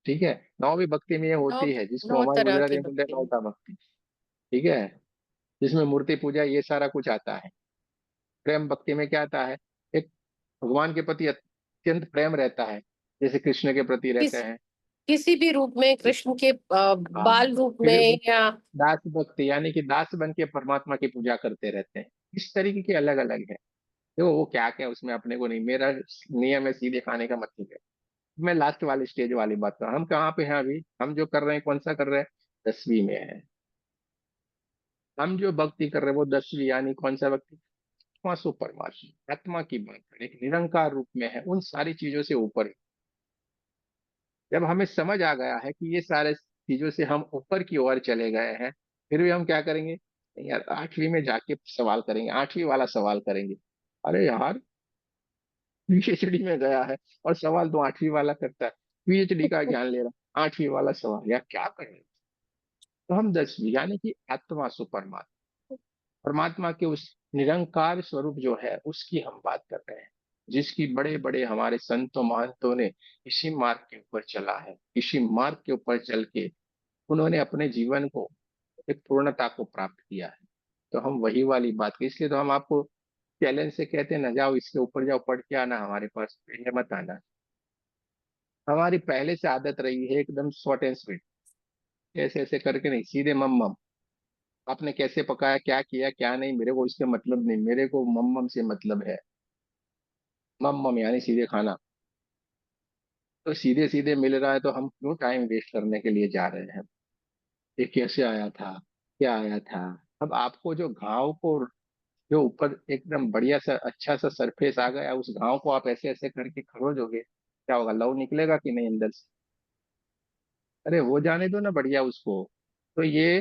ठीक है। 9वीं भक्ति में ये नौ होती है, जिसको नौ हमारे तरह गुजराती की में बोलते हैं भक्ति। नौता भक्ति। ठीक है। जिसमें मूर्ति पूजा ये सारा कुछ आता है। प्रेम भक्ति में क्या आता है, एक भगवान के प्रति अत्यंत प्रेम रहता है, जैसे कृष्ण के प्रति रहते किस हैं। किसी भी रूप में, कृष्ण के हाँ। बाल रूप फिर में या। दास भक्ति, यानी कि दास बन के परमात्मा की पूजा करते रहते हैं। इस तरीके के अलग अलग है। देखो वो क्या क्या उसमें अपने को नहीं, मेरा नियम है सीधे खाने का मतलब है। मैं लास्ट वाली स्टेज वाली बात कर रहा हूँ, हम कहाँ पे हैं अभी, हम जो कर रहे हैं कौन सा कर रहे हैं, 10वीं में है। हम जो भक्ति कर रहे हैं वो 10वीं, यानी कौन सा भक्ति, आत्मा परमात्मा, आत्मा की बात करें, एक निरंकार रूप में है, उन सारी चीजों से ऊपर है। जब हमें समझ आ गया है कि ये सारे चीजों से हम ऊपर की ओर चले गए हैं, फिर भी हम क्या करेंगे, नहीं यार 8वीं में जाके सवाल करेंगे, 8वीं वाला सवाल करेंगे। अरे यार, पीएचडी में गया है और सवाल तो 8वीं वाला करता है, पीएचडी का ज्ञान ले रहा, 8वीं वाला सवाल, यार क्या करें। तो हम 10वीं, यानी कि आत्मा सु परमात्मा, परमात्मा के उस निरंकार स्वरूप जो है उसकी हम बात कर रहे हैं। जिसकी बड़े बड़े हमारे संतों महंतों ने इसी मार्ग के ऊपर चला है, इसी मार्ग के ऊपर चल के उन्होंने अपने जीवन को एक पूर्णता को प्राप्त किया है। तो हम वही वाली बात की, इसलिए तो हम आपको चैलेंज से कहते हैं ना, जाओ इसके ऊपर जाओ, पढ़ के आना, हमारे पास पहले मत आना। हमारी पहले से आदत रही है एकदम शॉर्ट एंड स्वीट, ऐसे ऐसे करके नहीं, सीधे मम मम। आपने कैसे पकाया, क्या किया क्या नहीं, मेरे को इससे मतलब नहीं, मेरे को मम मम से मतलब है। मम मम यानी सीधे खाना। तो सीधे सीधे मिल रहा है तो हम क्यों टाइम वेस्ट करने के लिए जा रहे हैं? ये कैसे आया था, क्या आया था? अब आपको जो घाव को, जो ऊपर एकदम बढ़िया सा अच्छा सा सरफेस आ गया, उस घाव को आप ऐसे ऐसे करके खरोचोगे, क्या होगा? लव निकलेगा कि नहीं अंदर से? अरे हो जाने दो ना बढ़िया उसको। तो ये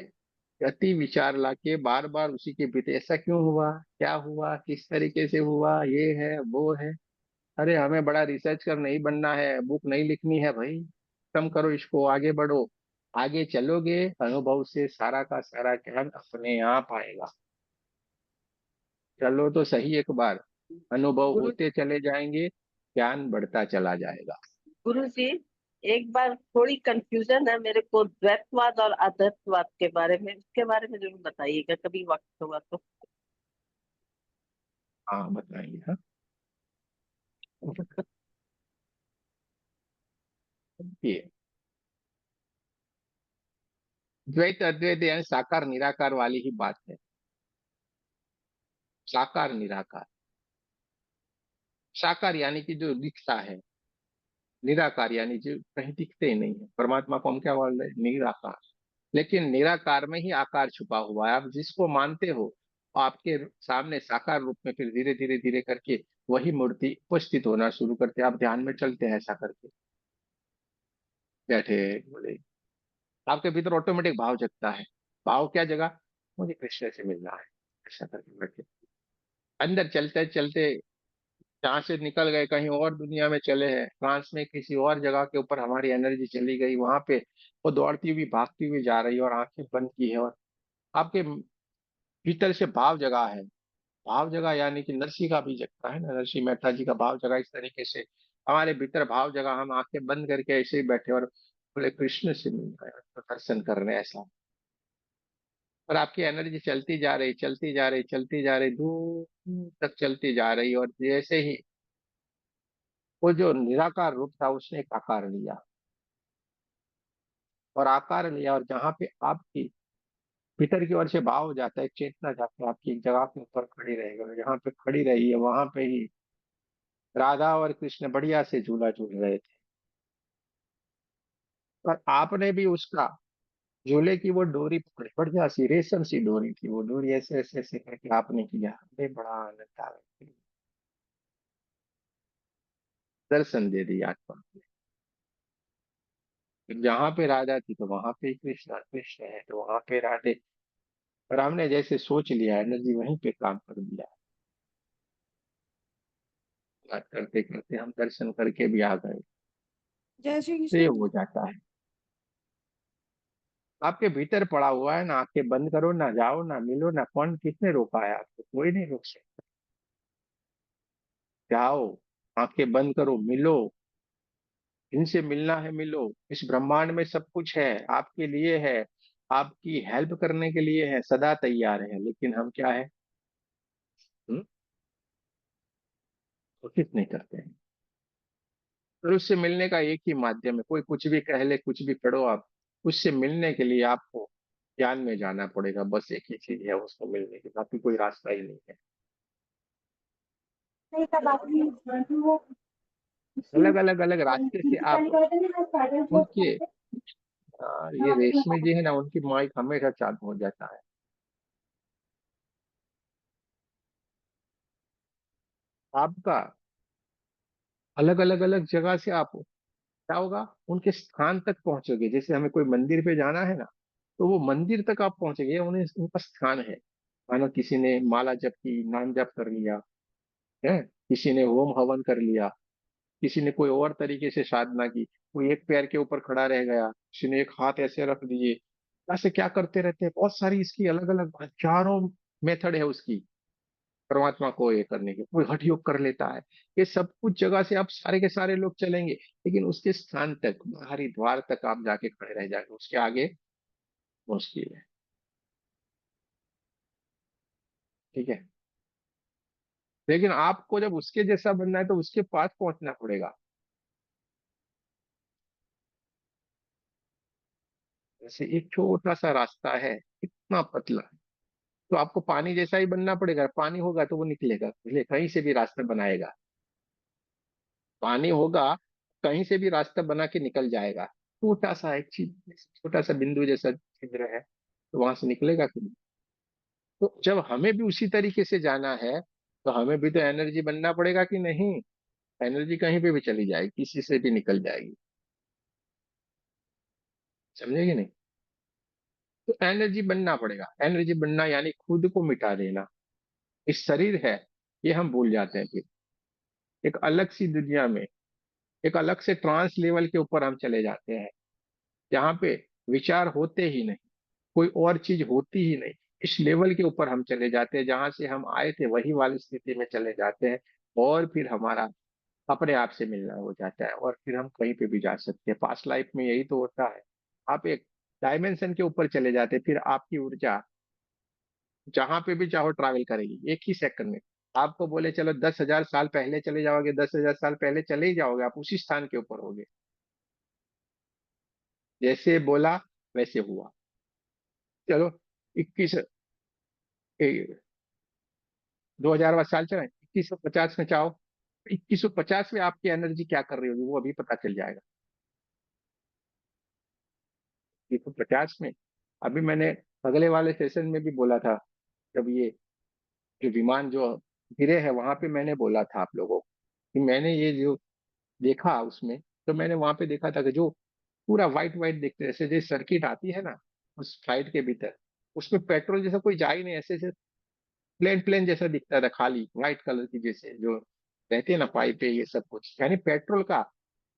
अति विचार लाके बार बार उसी के पीछे, ऐसा क्यों हुआ, क्या हुआ, किस तरीके से हुआ, ये है वो है। अरे हमें बड़ा रिसर्च कर नहीं बनना है, बुक नहीं लिखनी है भाई। कम करो इसको, आगे बढ़ो। आगे चलोगे, अनुभव से सारा का सारा ज्ञान अपने आप आएगा। चलो तो सही एक बार, अनुभव गुरु होते चले जाएंगे, ज्ञान बढ़ता चला जाएगा। गुरु जी, एक बार थोड़ी कंफ्यूजन है मेरे को द्वैतवाद और अद्वैतवाद के बारे में, उसके बारे में जरूर बताइएगा कभी वक्त होगा तो। हाँ बताएंगे, हाँ। ये द्वैत अद्वैत यानी साकार निराकार वाली ही बात है। साकार निराकार, साकार यानी कि जो दिखता है, निराकार यानी जो कहीं दिखते ही नहीं है। परमात्मा को हम क्या बोल रहे हैं? निराकार। लेकिन निराकार में ही आकार छुपा हुआ है। आप जिसको मानते हो, आपके सामने साकार रूप में फिर धीरे धीरे धीरे करके वही मूर्ति उपस्थित होना शुरू करते हैं। आप ध्यान में चलते हैं ऐसा करके, बैठे बोले, आपके भीतर ऑटोमेटिक भाव जगता है। भाव क्या जगह? मुझे कृष्ण से मिलना है, ऐसा करके बैठे। अंदर चलते चलते जहाँ से निकल गए, कहीं और दुनिया में चले हैं, फ्रांस में किसी और जगह के ऊपर हमारी एनर्जी चली गई, वहां पे वो दौड़ती हुई भागती हुई जा रही है और आंखें बंद की है, और आपके भीतर से भाव जगह है। भाव जगह यानी कि नरसी का भी जगता है ना, नरसिंह मेहता जी का भाव जगह इस तरीके से। हमारे भीतर भाव जगह, हम आंखें बंद करके ऐसे ही बैठे और बोले कृष्ण से मिलना है, तो दर्शन कर रहे हैं ऐसा। और आपकी एनर्जी चलती जा रही, चलती जा रही, चलती जा रही, दूर तक चलती जा रही, और जैसे ही वो जो निराकार रूप था उसने एक आकार लिया, और आकार लिया, और जहाँ पे आपकी भीतर की ओर से भाव हो जाता है, चेतना जाके आपकी एक जगह के ऊपर खड़ी रहेगी, और जहाँ पे खड़ी रही है वहां पे ही राधा और कृष्ण बढ़िया से झूला झूल रहे थे। और आपने भी उसका झूले की वो डोरी पकड़ी, बढ़िया सी रेशम सी डोरी थी वो डोरी, ऐसे ऐसे ऐसे करके आपने किया, अरे बड़ा आनंद आ गया। दर्शन दे दिया आत्मा ने। जहाँ पे राधा थी तो वहां पे कृष्ण, कृष्ण है तो वहां पे राधे। और हमने जैसे सोच लिया, एनर्जी वहीं पे काम कर दिया। बात करते करते हम दर्शन करके भी आ गए। जय श्री तो ये कृष्ण। हो जाता है। आपके भीतर पड़ा हुआ है ना, आंखें बंद करो ना, जाओ ना, मिलो ना, कौन किसने रोका है आपको? कोई नहीं रोक सकता। जाओ, आंखें बंद करो, मिलो, इनसे मिलना है मिलो। इस ब्रह्मांड में सब कुछ है, आपके लिए है, आपकी हेल्प करने के लिए है, सदा तैयार है। लेकिन हम क्या है, कोशिश नहीं करते हैं। और उससे मिलने का एक ही माध्यम है, कोई कुछ भी कह ले, कुछ भी करो आप, उससे मिलने के लिए आपको ज्ञान में जाना पड़ेगा। बस एक ही चीज है उसको मिलने की, बाकी कोई रास्ता ही नहीं है। नहीं तब आपने वो अलग अलग अलग रास्ते से आप उनके, ये रेशमी जी है ना, उनकी माइक हमेशा चालू हो जाता है। आपका अलग अलग अलग जगह से आप क्या होगा, उनके स्थान तक पहुंचोगे। जैसे हमें कोई मंदिर पे जाना है ना, तो वो मंदिर तक आप पहुंचेंगे, ये उन्हें उनका स्थान है। मानो किसी ने माला जप की, नाम जप कर लिया है, किसी ने होम हवन कर लिया, किसी ने कोई और तरीके से साधना की, कोई एक पैर के ऊपर खड़ा रह गया, किसी ने एक हाथ ऐसे रख दिए। ऐसे क्या करते रहते हैं, बहुत सारी इसकी अलग अलग हजारों मेथड है उसकी। परमात्मा को ये करने के, कोई हठ योग कर लेता है। ये सब कुछ जगह से आप सारे के सारे लोग चलेंगे, लेकिन उसके स्थान तक, बाहरी द्वार तक आप जाके खड़े रह जाएंगे, उसके आगे मुश्किल है। ठीक है, लेकिन आपको जब उसके जैसा बनना है तो उसके पास पहुंचना पड़ेगा। जैसे एक छोटा सा रास्ता है, इतना पतला, तो आपको पानी जैसा ही बनना पड़ेगा। पानी होगा तो वो निकलेगा, इसलिए कहीं से भी रास्ता बनाएगा। पानी होगा, कहीं से भी रास्ता बना के निकल जाएगा। छोटा सा एक चीज, छोटा सा बिंदु जैसा छिद्र है, तो वहां से निकलेगा कि नहीं। तो जब हमें भी उसी तरीके से जाना है, तो हमें भी तो एनर्जी बनना पड़ेगा कि नहीं। एनर्जी कहीं पे भी चली जाएगी, किसी से भी निकल जाएगी। समझेगी नहीं। तो एनर्जी बनना पड़ेगा। एनर्जी बनना यानी खुद को मिटा देना। इस शरीर है, ये हम भूल जाते हैं। फिर एक अलग सी दुनिया में, एक अलग से ट्रांस लेवल के ऊपर हम चले जाते हैं, जहाँ पे विचार होते ही नहीं, कोई और चीज होती ही नहीं। इस लेवल के ऊपर हम चले जाते हैं, जहां से हम आए थे वही वाली स्थिति में चले जाते हैं। और फिर हमारा अपने आप से मिलना हो जाता है, और फिर हम कहीं पे भी जा सकते हैं। पास्ट लाइफ में यही तो होता है। आप एक डायमेंशन के ऊपर चले जाते हैं, फिर आपकी ऊर्जा जहां पे भी चाहो ट्रैवल करेगी एक ही सेकंड में। आपको बोले चलो 10,000 साल पहले चले जाओगे, 10,000 साल पहले चले ही जाओगे, आप उसी स्थान के ऊपर होगे। जैसे बोला वैसे हुआ। चलो 21 2000वां साल चला, 2150 में चाहो, 2150 में आपकी एनर्जी क्या कर रही होगी वो अभी पता चल जाएगा। 2150 में, अभी मैंने अगले वाले सेशन में भी बोला था, जब ये जो विमान जो गिरे हैं वहां पे मैंने बोला था आप लोगों को कि मैंने ये जो देखा उसमें, तो मैंने वहां पे देखा था कि जो पूरा व्हाइट व्हाइट दिखते हैं, जैसे जो सर्किट आती है ना उस फ्लाइट के भीतर, उसमें पेट्रोल जैसा कोई जा ही नहीं, ऐसे ऐसे प्लेन प्लेन जैसा दिखता था, खाली व्हाइट कलर की, जैसे जो रहती है ना पाइप है ये सब कुछ, यानी पेट्रोल का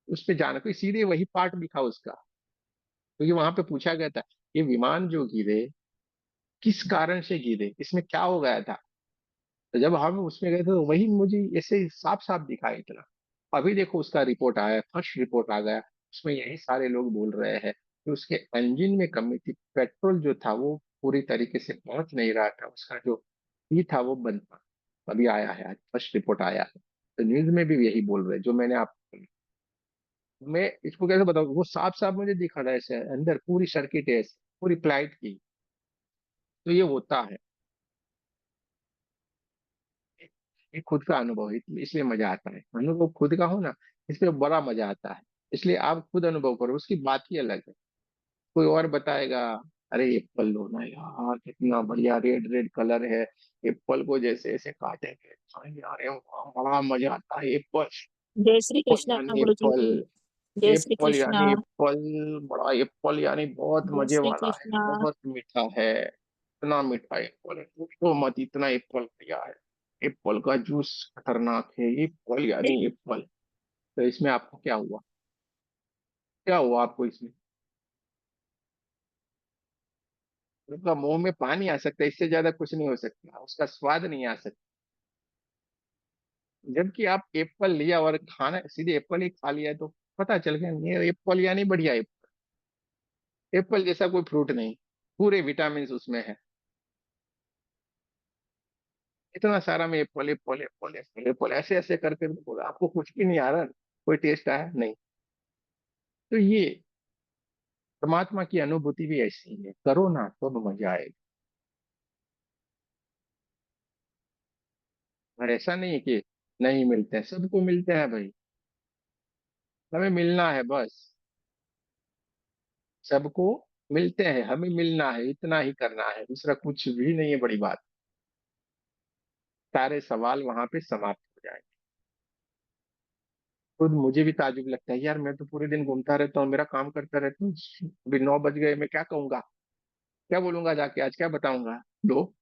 उस पे जाना, कोई सीधे वही पार्ट दिखा उसका। क्योंकि वहां पे पूछा गया था, ये विमान जो गिरे किस कारण से गिरे, इसमें क्या हो गया था। तो जब हम उसमें गए थे तो वही मुझे ऐसे साफ साफ दिखा इतना। अभी देखो उसका रिपोर्ट आया, फर्स्ट रिपोर्ट आ गया, उसमें यही सारे लोग बोल रहे हैं कि उसके इंजन में कमी थी, पेट्रोल जो था वो पूरी तरीके से पहुंच नहीं रहा था, उसका जो ही था वो बंद था। अभी आया है, आज फर्स्ट रिपोर्ट आया है, तो न्यूज में भी यही बोल रहे हैं जो मैंने आप, मैं इसको कैसे बताऊं, वो साफ साफ मुझे दिखा रहा है ऐसे अंदर पूरी सर्किट है ऐसे, पूरी फ्लाइट की। तो ये होता है, ये खुद का अनुभव है, इसलिए मजा आता है। अनुभव खुद का हो ना, इसलिए बड़ा मजा आता है। इसलिए आप खुद अनुभव करो, उसकी बात ही अलग है। कोई और बताएगा, अरे एप्पल लो ना यार, कितना बढ़िया रेड रेड कलर है, एप्पल को जैसे ऐसे काटेंगे, अरे वाह, बड़ा मजा आता है एप्पल। जय श्री एप्पल कृष्णा यानी गुरु जी। एप्पल, जय श्री एप्पल कृष्णा। यानी एप्पल, बड़ा एप्पल यानी बहुत जय मजे श्री वाला है, कृष्णा। बहुत मीठा है, इतना मीठा एप्पल है पूछो मत, इतना एप्पल बढ़िया है। एप्पल का जूस खतरनाक है, एप्पल यानी एप्पल। तो इसमें आपको क्या हुआ, क्या हुआ आपको इसमें, उसका मुंह में पानी आ सकता है, इससे ज्यादा कुछ नहीं हो सकता, उसका स्वाद नहीं आ सकता। जबकि आप एप्पल लिया और खाना सीधे एप्पल ही खा लिया तो पता चल गया ये एप्पल यानी बढ़िया एप्पल। एप्पल जैसा कोई फ्रूट नहीं, पूरे विटामिन उसमें है। इतना सारा में Apple Apple Apple Apple Apple ऐसे ऐसे करके बोला, आपको कुछ भी नहीं आ रहा, कोई टेस्ट आया नहीं। तो ये परमात्मा की अनुभूति भी ऐसी ही है, करो ना तो मजा आएगा। और ऐसा नहीं है कि नहीं मिलते हैं, सबको मिलते हैं भाई, हमें मिलना है बस। सबको मिलते हैं, हमें मिलना है, इतना ही करना है, दूसरा कुछ भी नहीं है बड़ी बात। सारे सवाल वहां पे समाप्त हो जाए। खुद मुझे भी ताजुब लगता है यार, मैं तो पूरे दिन घूमता रहता हूँ, मेरा काम करता रहता हूँ, अभी 9 बज गए, मैं क्या कहूंगा, क्या बोलूंगा जाके, आज क्या बताऊंगा लो।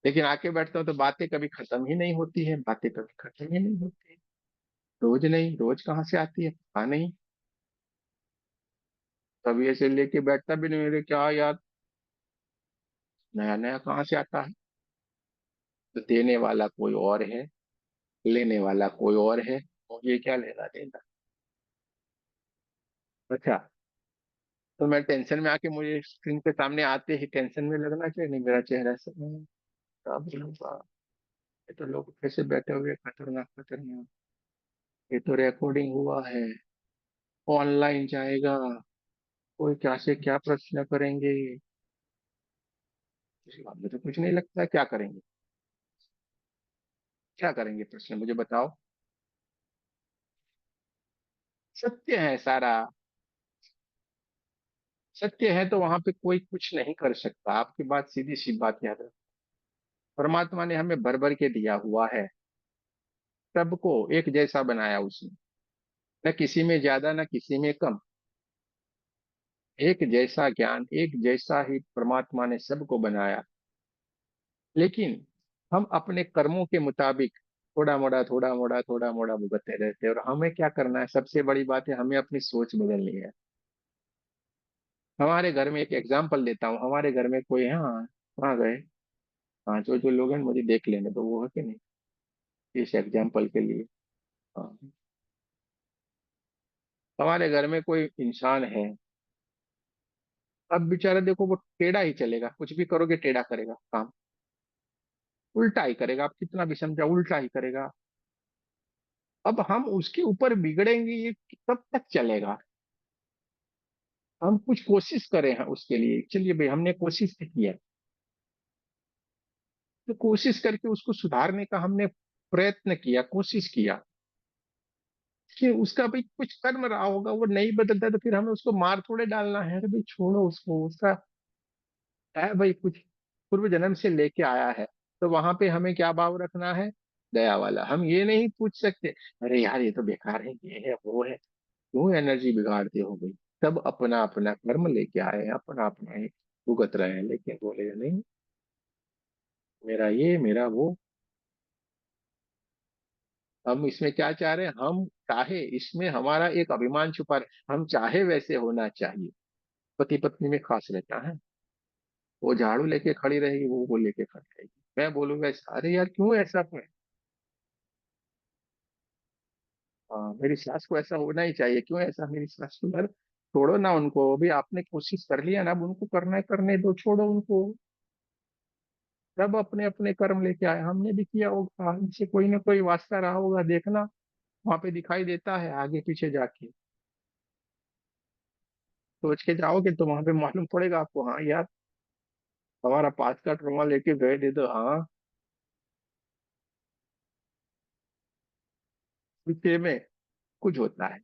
लेकिन आके बैठता हूँ तो बातें कभी खत्म ही नहीं होती है, बातें कभी खत्म ही नहीं होती। रोज नहीं, रोज कहाँ से आती है पता नहीं। कभी ऐसे लेके बैठता भी नहीं, मेरे क्या यार, नया नया कहाँ से आता है। तो देने वाला कोई और है, लेने वाला कोई और है, और ये क्या लेना देना। अच्छा, तो मैं टेंशन में आके मुझे स्क्रीन के सामने आते ही टेंशन में लगना चाहिए, नहीं मेरा चेहरा से क्या बोलूंगा, ये तो लोग कैसे बैठे हुए खतरनाक खतरनाक, ये तो रिकॉर्डिंग हुआ है, ऑनलाइन जाएगा, कोई क्या से क्या प्रश्न करेंगे, इस बात में तो कुछ नहीं लगता है, क्या करेंगे, क्या करेंगे प्रश्न मुझे बताओ। सत्य है सारा, सत्य है तो वहां पे कोई कुछ नहीं कर सकता, आपकी बात सीधी सी बात याद रखो। परमात्मा ने हमें भर भर के दिया हुआ है, सबको एक जैसा बनाया उसने, न किसी में ज्यादा न किसी में कम, एक जैसा ज्ञान एक जैसा ही परमात्मा ने सबको बनाया। लेकिन हम अपने कर्मों के मुताबिक थोड़ा मोड़ा थोड़ा मोड़ा थोड़ा मोड़ा भुगतते रहते हैं, और हमें क्या करना है, सबसे बड़ी बात है हमें अपनी सोच बदलनी है। हमारे घर में एक एग्जाम्पल देता हूँ, हमारे घर में कोई है, हाँ कहाँ गए, हाँ जो जो लोग हैं मुझे देख लेने तो, वो है कि नहीं, इस एग्जाम्पल के लिए, हाँ हमारे घर में कोई इंसान है, अब बेचारा देखो वो टेढ़ा ही चलेगा, कुछ भी करोगे टेढ़ा करेगा काम, उल्टा ही करेगा, आप कितना भी समझा उल्टा ही करेगा। अब हम उसके ऊपर बिगड़ेंगे, ये कब तक चलेगा। हम कुछ कोशिश करें हैं उसके लिए, चलिए भाई हमने कोशिश की है, तो कोशिश करके उसको सुधारने का हमने प्रयत्न किया, कोशिश किया, कि उसका भाई कुछ कर्म रहा होगा वो नहीं बदलता, तो फिर हमें उसको मार थोड़े डालना है, अरे भाई छोड़ो उसको, उसका है भाई कुछ पूर्व जन्म से लेके आया है, तो वहां पे हमें क्या भाव रखना है, दया वाला। हम ये नहीं पूछ सकते अरे यार ये तो बेकार है, ये है वो है, क्यों एनर्जी बिगाड़ते हो भाई। सब अपना अपना कर्म लेके आए हैं, अपना अपना ही भुगत रहे हैं, लेकिन बोले नहीं मेरा ये मेरा वो। हम इसमें क्या चाह रहे हैं, हम चाहे इसमें हमारा एक अभिमान छुपा रहे, हम चाहे वैसे होना चाहिए। पति पत्नी में खास रहता है, वो झाड़ू लेके खड़ी रहेगी, वो लेके खड़ी रहेगी, मैं बोलूंगा ऐसा, अरे यार क्यों ऐसा है, हाँ मेरी सास को ऐसा होना ही चाहिए, क्यों ऐसा, मेरी सास को यार छोड़ो ना उनको, अभी आपने कोशिश कर लिया ना, अब उनको करना है करने दो, छोड़ो उनको। सब अपने अपने कर्म लेके आए, हमने भी किया होगा, हमसे कोई ना कोई वास्ता रहा होगा, देखना वहां पे दिखाई देता है आगे पीछे जाके, सोच के जाओगे तो वहां पे मालूम पड़ेगा आपको, हाँ यार हमारा पास का ट्रॉमा लेके गए थे तो हाँ पीछे में कुछ होता है।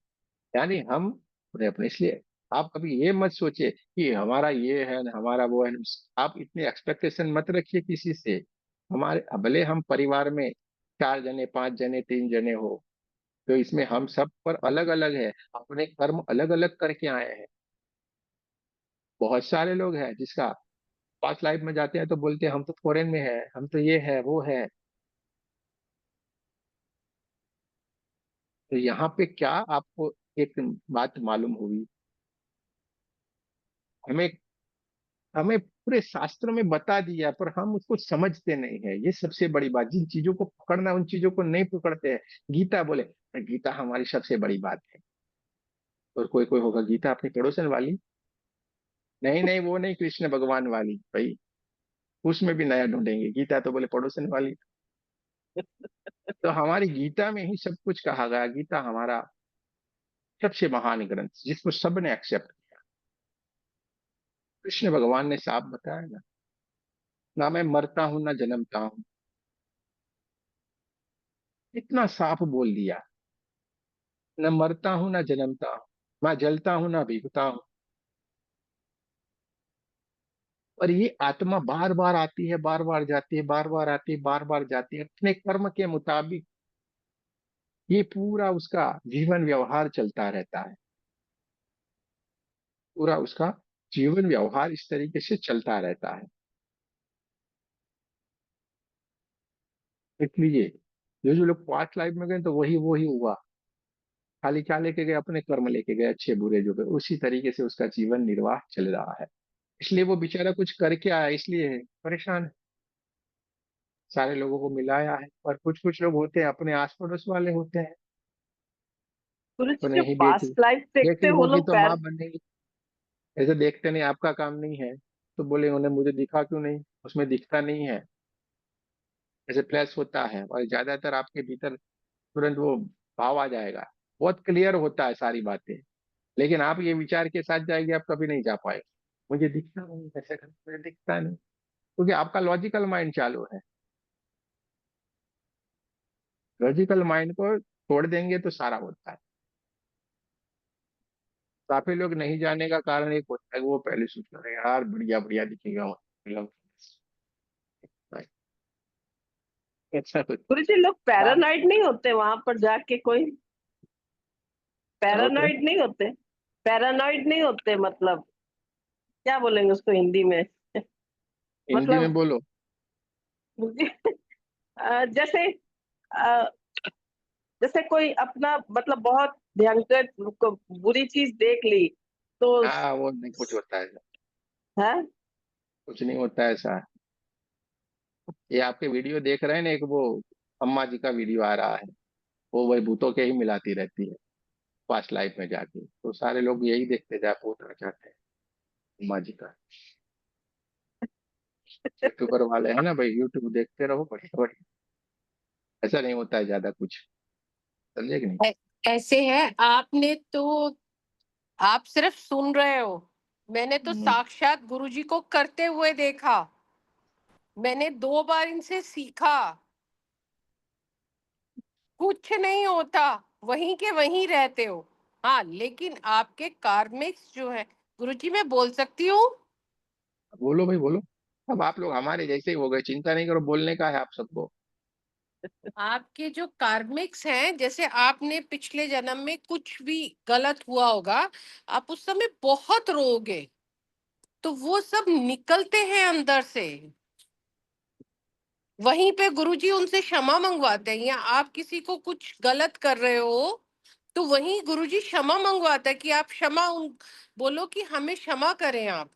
यानी हम अपने अपने, इसलिए आप कभी ये मत सोचिए कि हमारा ये है न हमारा वो है, आप इतनी एक्सपेक्टेशन मत रखिए किसी से। हमारे भले हम परिवार में 4 जने 5 जने 3 जने हो, तो इसमें हम सब पर अलग अलग है, अपने कर्म अलग अलग करके आए हैं। बहुत सारे लोग हैं जिसका पास्ट लाइफ में जाते हैं तो बोलते हैं हम तो फॉरेन में है, हम तो ये है वो है। तो यहाँ पे क्या आपको एक बात मालूम हुई, हमें हमें पूरे शास्त्र में बता दिया पर हम उसको समझते नहीं है, ये सबसे बड़ी बात, जिन चीजों को पकड़ना उन चीजों को नहीं पकड़ते हैं। गीता बोले, गीता हमारी सबसे बड़ी बात है, और कोई कोई होगा गीता अपनी पड़ोसन वाली, नहीं नहीं वो नहीं, कृष्ण भगवान वाली भाई, उसमें भी नया ढूंढेंगे, गीता तो बोले पड़ोसन वाली। तो हमारी गीता में ही सब कुछ कहा गया, गीता हमारा सबसे महान ग्रंथ जिसको सबने एक्सेप्ट किया। कृष्ण भगवान ने साफ बताया ना मैं मरता हूं ना जन्मता हूं, इतना साफ बोल दिया, न मरता हूं ना जन्मता हूं, मैं जलता हूं ना भीगता हूं। और ये आत्मा बार बार आती है, बार बार जाती है, बार बार आती है, बार बार जाती है, अपने कर्म के मुताबिक ये पूरा उसका जीवन व्यवहार चलता रहता है, पूरा उसका जीवन व्यवहार इस तरीके से चलता रहता है। इसलिए जो जो लोग पास्ट लाइफ में गए तो वही वही हुआ, खाली क्या लेके गए, अपने कर्म लेके गए, अच्छे बुरे जो गए उसी तरीके से उसका जीवन निर्वाह चल रहा है। इसलिए वो बेचारा कुछ करके आया, इसलिए है परेशान है। सारे लोगों को मिलाया है, और कुछ कुछ लोग होते हैं अपने आस पड़ोस वाले होते हैं, गुरु जी अपने जो ही बेटी पास्ट लाइफ देखते बेटी हैं वो होगी लोग तो माँ बनेगी। ऐसे देखते नहीं, आपका काम नहीं है तो बोले उन्हें मुझे दिखा क्यों नहीं, उसमें दिखता नहीं है, ऐसे फ्लैश होता है, और ज्यादातर आपके भीतर तुरंत वो भाव आ जाएगा, बहुत क्लियर होता है सारी बातें। लेकिन आप ये विचार के साथ जाएंगे, आप कभी नहीं जा पाएंगे, मुझे दिखता नहीं, ऐसे करके मुझे दिखता नहीं, क्योंकि आपका लॉजिकल माइंड चालू है। लॉजिकल माइंड को छोड़ देंगे तो सारा होता है। काफी लोग नहीं जाने का कारण एक होता है, वो पहले सोचते हैं यार बढ़िया बढ़िया दिखेगा फिल्म, ऐसा कुछ। गुरु जी लोग हाँ, पैरानॉइड नहीं होते वहां पर जाके? कोई क्या होते हैं? पैरानॉइड नहीं होते? पैरानॉइड नहीं होते मतलब क्या बोलेंगे उसको हिंदी में? हिंदी में मतलब बोलो। जैसे अ, जैसे कोई अपना मतलब बहुत भयंकर बुरी चीज देख ली तो हाँ, वो नहीं कुछ होता है, है। कुछ नहीं होता है ऐसा। ये आपके वीडियो देख रहे हैं ना, एक वो अम्मा जी का वीडियो आ रहा है, वो वही भूतों के ही मिलाती रहती है पास्ट लाइफ में जाके, तो सारे लोग यही देखते जा पूछना चाहते हैं अम्मा जी का। यूट्यूबर वाले हैं ना भाई, यूट्यूब देखते रहो, बढ़िया बढ़िया, ऐसा नहीं होता है ज्यादा कुछ, समझे कि नहीं? ऐ- ऐसे है आपने तो, आप सिर्फ सुन रहे हो, मैंने तो हम्म। साक्षात गुरुजी को करते हुए देखा। मैंने 2 बार इनसे सीखा। कुछ नहीं होता, वहीं के वहीं रहते हो। हाँ, लेकिन आपके कार्मिक्स जो है, गुरुजी मैं बोल सकती हूँ? बोलो भाई बोलो। अब आप लोग हमारे जैसे ही हो गए, चिंता नहीं करो, बोलने का है आप सबको। आपके जो कार्मिक्स हैं, जैसे आपने पिछले जन्म में कुछ भी गलत हुआ होगा, आप उस समय बहुत रोओगे, तो वो सब निकलते हैं अंदर से। वहीं पे गुरुजी उनसे क्षमा मंगवाते हैं, या आप किसी को कुछ गलत कर रहे हो तो वहीं गुरुजी क्षमा मंगवाता है कि आप क्षमा बोलो कि हमें क्षमा करें आप,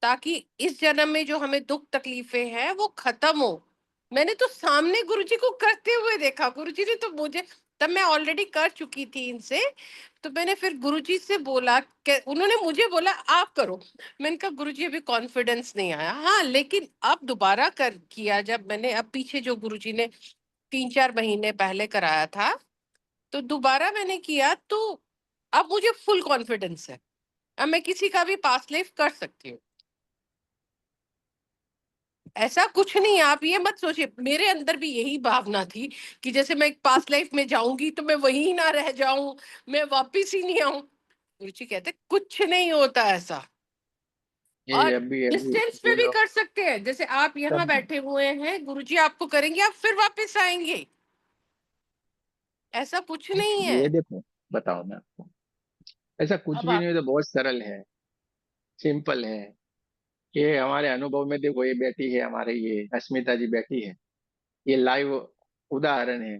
ताकि इस जन्म में जो हमें दुख तकलीफें हैं वो खत्म हो। मैंने तो सामने गुरुजी को करते हुए देखा। गुरुजी ने तो मुझे, तब मैं ऑलरेडी कर चुकी थी इनसे, तो मैंने फिर गुरुजी से बोला कि उन्होंने मुझे बोला आप करो। मैंने कहा गुरुजी अभी कॉन्फिडेंस नहीं आया। हाँ, लेकिन अब दोबारा कर किया, जब मैंने अब पीछे जो गुरुजी ने 3-4 महीने पहले कराया था, तो दोबारा मैंने किया, तो अब मुझे फुल कॉन्फिडेंस है। अब मैं किसी का भी पास्ट लाइफ कर सकती हूँ। ऐसा कुछ नहीं है, आप ये मत सोचिए। मेरे अंदर भी यही भावना थी कि जैसे मैं एक पास्ट लाइफ में जाऊंगी तो मैं वहीं ना रह जाऊं, मैं वापिस ही नहीं आऊं। गुरुजी कहते कुछ नहीं होता ऐसा। ये और अभी अभी डिस्टेंस पे जो भी लोग कर सकते हैं, जैसे आप यहाँ सब, बैठे हुए हैं, गुरुजी आपको करेंगे, आप फिर वापस आएंगे। ऐसा कुछ नहीं है। ये देखो, बताओ मैं आपको, ऐसा कुछ अब भी आप, नहीं, तो बहुत सरल है, सिंपल है। ये हमारे अनुभव में देखो, ये बैठी है हमारे, ये अस्मिता जी बैठी है, ये लाइव उदाहरण है।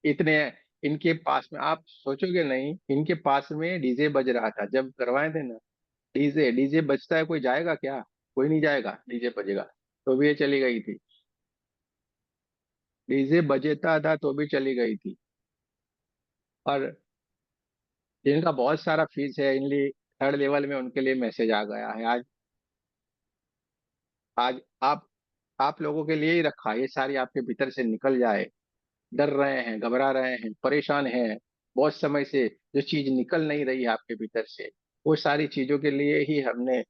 इतने इनके पास में, आप सोचोगे नहीं, इनके पास में डीजे बज रहा था जब करवाए थे ना। डीजे डीजे बजता है, कोई जाएगा क्या? कोई नहीं जाएगा, डीजे बजेगा तो भी ये चली गई थी। डीजे बजेता था तो भी चली गई थी। और जिनका बहुत सारा फीस है, इनली थर्ड लेवल में, उनके लिए मैसेज आ गया है आज। आज आप लोगों के लिए ही रखा, ये सारी आपके भीतर से निकल जाए। डर रहे हैं, घबरा रहे हैं, परेशान हैं बहुत समय से, जो चीज निकल नहीं रही है आपके भीतर से, वो सारी चीजों के लिए ही हमने,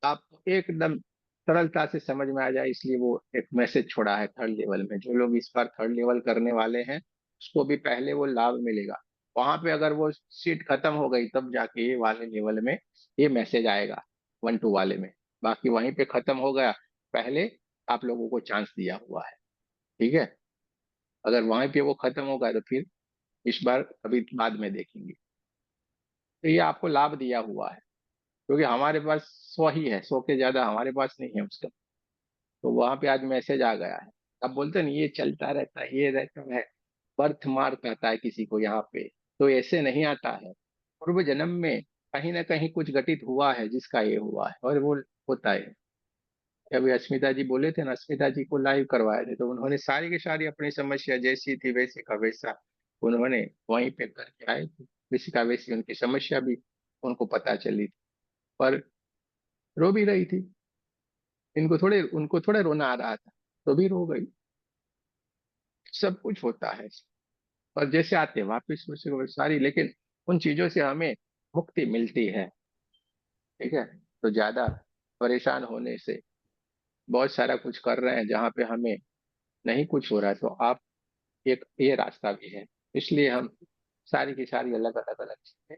आप एकदम सरलता से समझ में आ जाए, इसलिए वो एक मैसेज छोड़ा है थर्ड लेवल में। जो लोग इस बार थर्ड लेवल करने वाले हैं, उसको भी पहले वो लाभ मिलेगा। वहां पे अगर वो सीट खत्म हो गई, तब जाके ये वाले लेवल में ये मैसेज आएगा, 1-2 वाले में। बाकी वहीं पे खत्म हो गया, पहले आप लोगों को चांस दिया हुआ है, ठीक है। अगर वहीं पे वो खत्म हो गया, तो फिर इस बार अभी बाद में देखेंगे। तो ये आपको लाभ दिया हुआ है, क्योंकि हमारे पास 100 ही है, 100 के ज्यादा हमारे पास नहीं है उसका। तो वहां पे आज मैसेज आ गया है। अब बोलते नहीं, ये चलता रहता है, ये रहता है, बर्थ मार्क आता है किसी को यहाँ पे, तो ऐसे नहीं आता है। पूर्व जन्म में कहीं ना कहीं कुछ घटित हुआ है, जिसका ये हुआ है, और वो होता है। अभी अस्मिता जी बोले थे ना, अस्मिता जी को लाइव करवाए थे, तो उन्होंने सारी की सारी अपनी समस्या जैसी थी वैसी का वैसा उन्होंने वहीं पे करके आए थे, वैसी का वैसी उनकी समस्या भी उनको पता चली थी। पर रो भी रही थी, उनको थोड़े रोना आ रहा था, तो भी रो गई। सब कुछ होता है, और जैसे आते हैं वापिस वैसे को सारी, लेकिन उन चीजों से हमें मुक्ति मिलती है। ठीक है, तो ज्यादा परेशान होने से, बहुत सारा कुछ कर रहे हैं जहाँ पे हमें नहीं कुछ हो रहा है, तो आप एक ये रास्ता भी है। इसलिए हम सारी की सारी अलग अलग अलग चीजें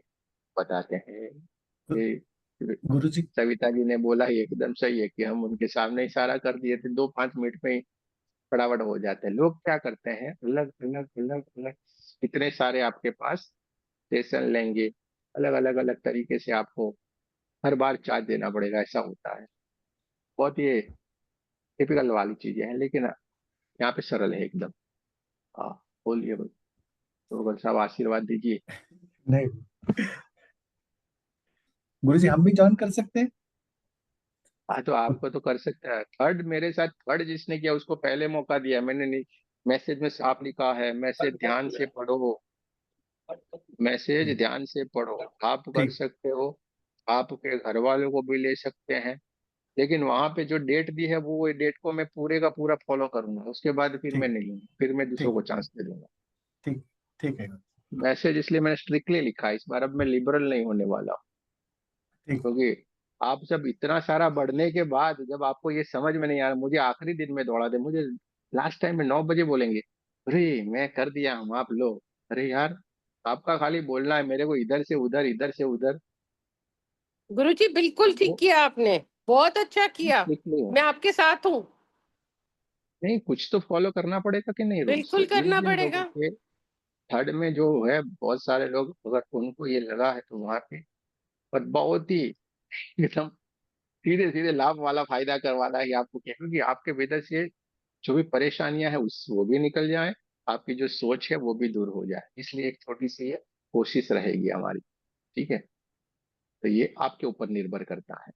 बताते हैं। ये गुरुजी। सविता जी ने बोला ही एकदम सही है कि हम उनके सामने इशारा कर दिए थे, 2-5 मिनट में ही फटाफट हो जाते हैं। लोग क्या करते हैं, अलग अलग अलग अलग इतने सारे आपके पास सेशन लेंगे, अलग अलग अलग तरीके से आपको हर बार चार्ज देना पड़ेगा, ऐसा होता है। बहुत ये टिपिकल वाली चीजें हैं, लेकिन यहाँ पे सरल है एकदम। हाँ, बोलिए भाई, तो भाई साहब आशीर्वाद दीजिए। नहीं गुरुजी, हम भी ज्वाइन कर सकते हैं? हाँ, तो आपको तो कर सकता है। थर्ड मेरे साथ थर्ड जिसने किया उसको पहले मौका दिया मैंने, नहीं मैसेज में साफ लिखा है, मैसेज ध्यान से पढ़ो, मैसेज ध्यान से पढ़ो। आप कर ठीक। सकते हो, आपके घर वालों को भी ले सकते हैं, लेकिन वहां पे जो डेट दी है वो डेट को मैं पूरे का पूरा फॉलो करूंगा, उसके बाद फिर मैं ठीक। नहीं लूंगा, फिर मैं दूसरों ठीक। को चांस दे दूंगा। ठीक। ठीक है। मैसेज इसलिए मैंने स्ट्रिक्टली लिखा है, इस बार अब मैं लिबरल नहीं होने वाला हूँ। ठीक। क्योंकि आप जब इतना सारा बढ़ने के बाद जब आपको ये समझ में नहीं आ रहा, मुझे आखिरी दिन में दौड़ा दे, मुझे लास्ट टाइम में 9 बजे बोलेंगे अरे मैं कर दिया हूँ, आप लो। अरे यार, आपका खाली बोलना है मेरे को, इधर से उधर इधर से उधर। गुरुजी बिल्कुल ठीक वो किया आपने, बहुत अच्छा किया। लिखनी है, मैं आपके साथ हूँ। नहीं कुछ तो फॉलो करना पड़ेगा कि नहीं रूल्स। बिल्कुल जिन करना जिन लोगों पड़ेगा। के थर्ड में जो है बहुत सारे लोग, अगर उनको ये लगा है तो वहां पे पर बहुत ही एकदम सीधे सीधे लाभ वाला फायदा करवाना ही आपको क्या, क्योंकि आपके भीतर से जो भी परेशानियां हैं उस वो भी निकल जाए, आपकी जो सोच है वो भी दूर हो जाए। इसलिए एक छोटी सी ये कोशिश रहेगी हमारी। ठीक है, तो ये आपके ऊपर निर्भर करता है।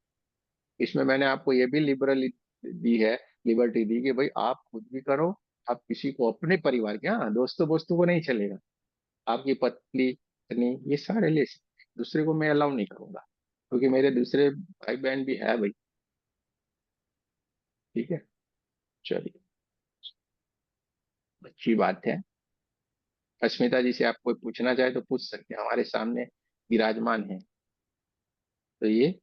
इसमें मैंने आपको ये भी लिबरल दी है, लिबर्टी दी कि भाई आप खुद भी करो, आप किसी को अपने परिवार के, हाँ दोस्तों दोस्तों को नहीं चलेगा, आपकी पत्नी पत्नी ये सारे ले सकते हैं। दूसरे को मैं अलाउ नहीं करूंगा, क्योंकि मेरे दूसरे भाई बहन भी है भाई। ठीक है, चलिए, अच्छी बात है। अस्मिता जी से आप कोई पूछना चाहे तो पूछ सकते हैं, हमारे सामने विराजमान है, तो ये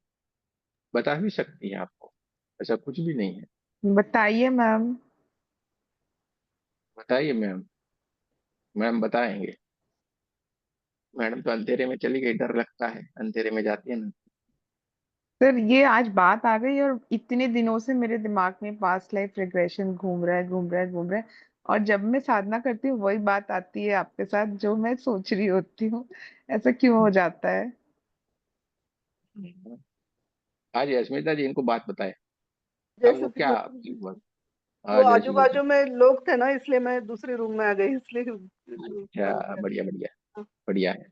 बता भी सकती है आपको, ऐसा कुछ भी नहीं है। बताइए मैम। बताइए मैम, मैम बताएंगे। मैडम तो अंधेरे में चली गई, डर लगता है अंधेरे में जाती है ना। सर ये आज बात आ गई और इतने दिनों से मेरे दिमाग में पास्ट लाइफ रिग्रेशन घूम रहा है घूम रहा है घूम रहा है। और जब मैं साधना करती हूँ वही बात आती है आपके साथ जो मैं सोच रही होती हूँ। ऐसा क्यों हो जाता है? हाँ जी अस्मिता जी, इनको बात बताए जय आपको श्री क्या। कृष्ण। वो हाँ जय आजू श्री बाजू कृष्ण। में लोग थे ना, इसलिए मैं दूसरे रूम में आ गई, इसलिए अच्छा, बढ़िया बढ़िया, बढ़िया है।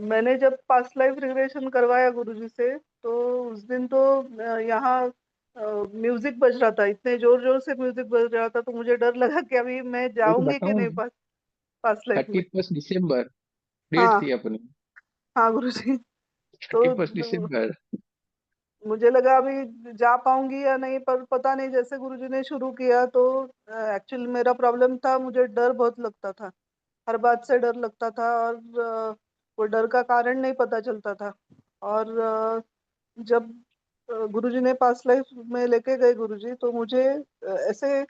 मैंने जब पास्ट लाइफ रिग्रेशन करवाया गुरुजी से, तो उस दिन तो यहाँ म्यूजिक बज रहा था, इतने जोर जोर से म्यूजिक बज रहा था, तो मुझे डर लगा कि अभी मैं एक जाऊंगी कि बताऊं, नहीं पास्ट लाइफ में। 31 दिसंबर डेट हाँ। थी अपनी, हाँ गुरुजी। तो 31 दिसंबर। मुझे लगा अभी जा पाऊंगी या नहीं, पर पता नहीं, जैसे गुरुजी ने शुरू किया तो एक्चुअली मेरा प्रॉब्लम था, मुझे डर बहुत लगता था, हर बात से डर लगता था, और वो डर का कारण नहीं पता चलता था। और जब गुरुजी ने पास्ट लाइफ में लेके गए गुरुजी, तो मुझे ऐसे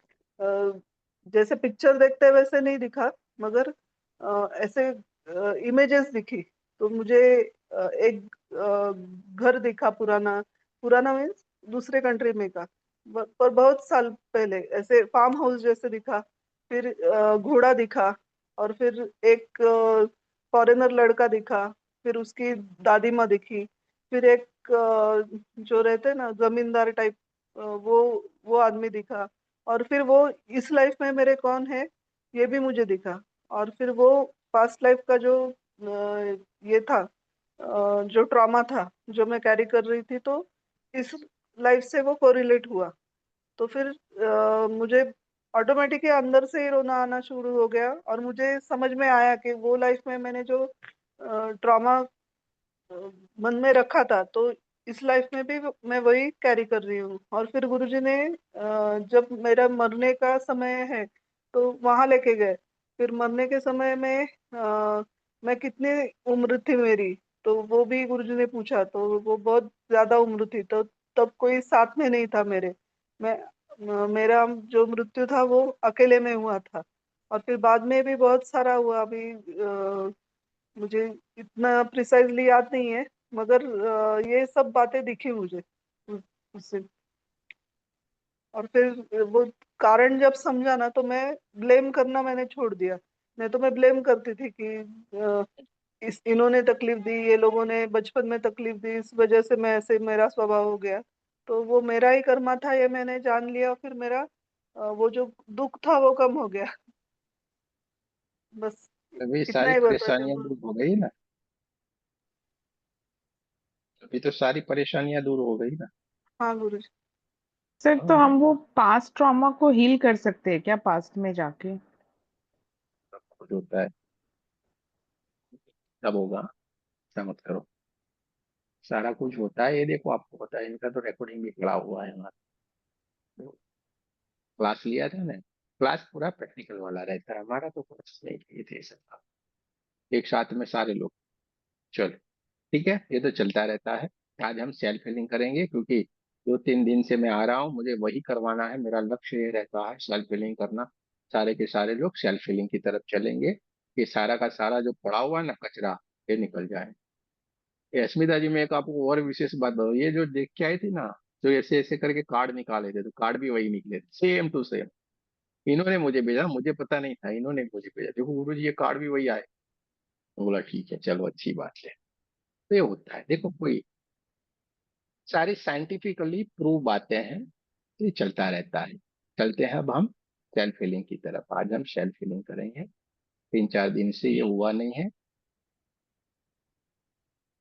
जैसे पिक्चर देखते वैसे नहीं दिखा, मगर ऐसे इमेजेस दिखी। तो मुझे एक घर दिखा, पुराना पुराना मीन्स दूसरे कंट्री में का, पर बहुत साल पहले, ऐसे फार्म हाउस जैसे दिखा। फिर घोड़ा दिखा, और फिर एक फॉरेनर लड़का दिखा, फिर उसकी दादी माँ दिखी, फिर एक जो रहते ना जमींदार टाइप, वो आदमी दिखा, और फिर वो इस लाइफ में मेरे कौन है ये भी मुझे दिखा। और फिर वो पास्ट लाइफ का जो ये था, जो ट्रॉमा था जो मैं कैरी कर रही थी, तो इस लाइफ से वो कोरिलेट हुआ। तो फिर मुझे ऑटोमेटिकली अंदर से ही रोना आना शुरू हो गया, और मुझे समझ में आया कि वो लाइफ में मैंने जो ट्रॉमा मन में रखा था, तो इस लाइफ में भी मैं वही कैरी कर रही हूँ। और फिर गुरुजी ने जब मेरा मरने का समय है तो वहां लेके गए। फिर मरने के समय में मैं कितनी उम्र थी मेरी, तो वो भी गुरुजी ने पूछा, तो वो बहुत ज्यादा उम्र थी। तो तब कोई साथ में नहीं था मेरे। मैं मेरा जो मृत्यु था वो अकेले में हुआ था। और फिर बाद में भी बहुत सारा हुआ। अभी मुझे इतना प्रिसाइजली याद नहीं है, मगर ये सब बातें दिखी मुझे उससे। और फिर वो कारण जब समझा ना, तो मैं ब्लेम करना मैंने छोड़ दिया। नहीं तो मैं ब्लेम करती थी कि इस इन्होंने तकलीफ दी, ये लोगों ने बचपन में तकलीफ दी, इस वजह से मैं ऐसे, मेरा स्वभाव हो गया। तो वो मेरा ही कर्मा था, ये मैंने जान लिया। फिर मेरा वो जो दुख था वो कम हो गया। बस अभी इतना सारी ही बता परेशानियां गुरु। दूर हो गई ना। अभी तो सारी परेशानियां दूर हो गई ना। हाँ गुरु। सर, तो हाँ, हम वो पास्ट ट्रॉमा को हील कर सकते हैं क्या पास्ट में जाके? सब कुछ होता है, सब होगा, ऐसा मत करो। सारा कुछ होता है, ये देखो आपको पता है, इनका तो रिकॉर्डिंग भी पड़ा हुआ है हमारा। क्लास लिया था ना, क्लास पूरा प्रैक्टिकल वाला रहता है हमारा, तो कुछ नहीं किए थे सब एक साथ में सारे लोग। चलो ठीक है, ये तो चलता रहता है। आज हम सेल्फ हीलिंग करेंगे, क्योंकि 2-3 दिन से मैं आ रहा हूँ, मुझे वही करवाना है, मेरा लक्ष्य ये रहता है सेल्फ हीलिंग करना। सारे के सारे लोग सेल्फ हीलिंग की तरफ चलेंगे, कि सारा का सारा जो पड़ा हुआ है ना कचरा, ये निकल जाए। ये अस्मिता जी, मैं एक आपको और विशेष बात बताऊँ, ये जो देख के आई थी ना, जो ऐसे ऐसे करके कार्ड निकाले थे, तो कार्ड भी वही निकले थे, सेम टू सेम। इन्होंने मुझे भेजा, मुझे पता नहीं था, इन्होंने मुझे भेजा, देखो गुरु जी ये कार्ड भी वही आए। तो बोला ठीक है, चलो अच्छी बात है। तो ये होता है, देखो कोई सारी साइंटिफिकली प्रूव बातें हैं, तो ये चलता रहता है। चलते हैं अब हम सेल्फ हीलिंग की तरफ। आज हम सेल्फ हीलिंग करेंगे। 3-4 दिन से ये हुआ नहीं है,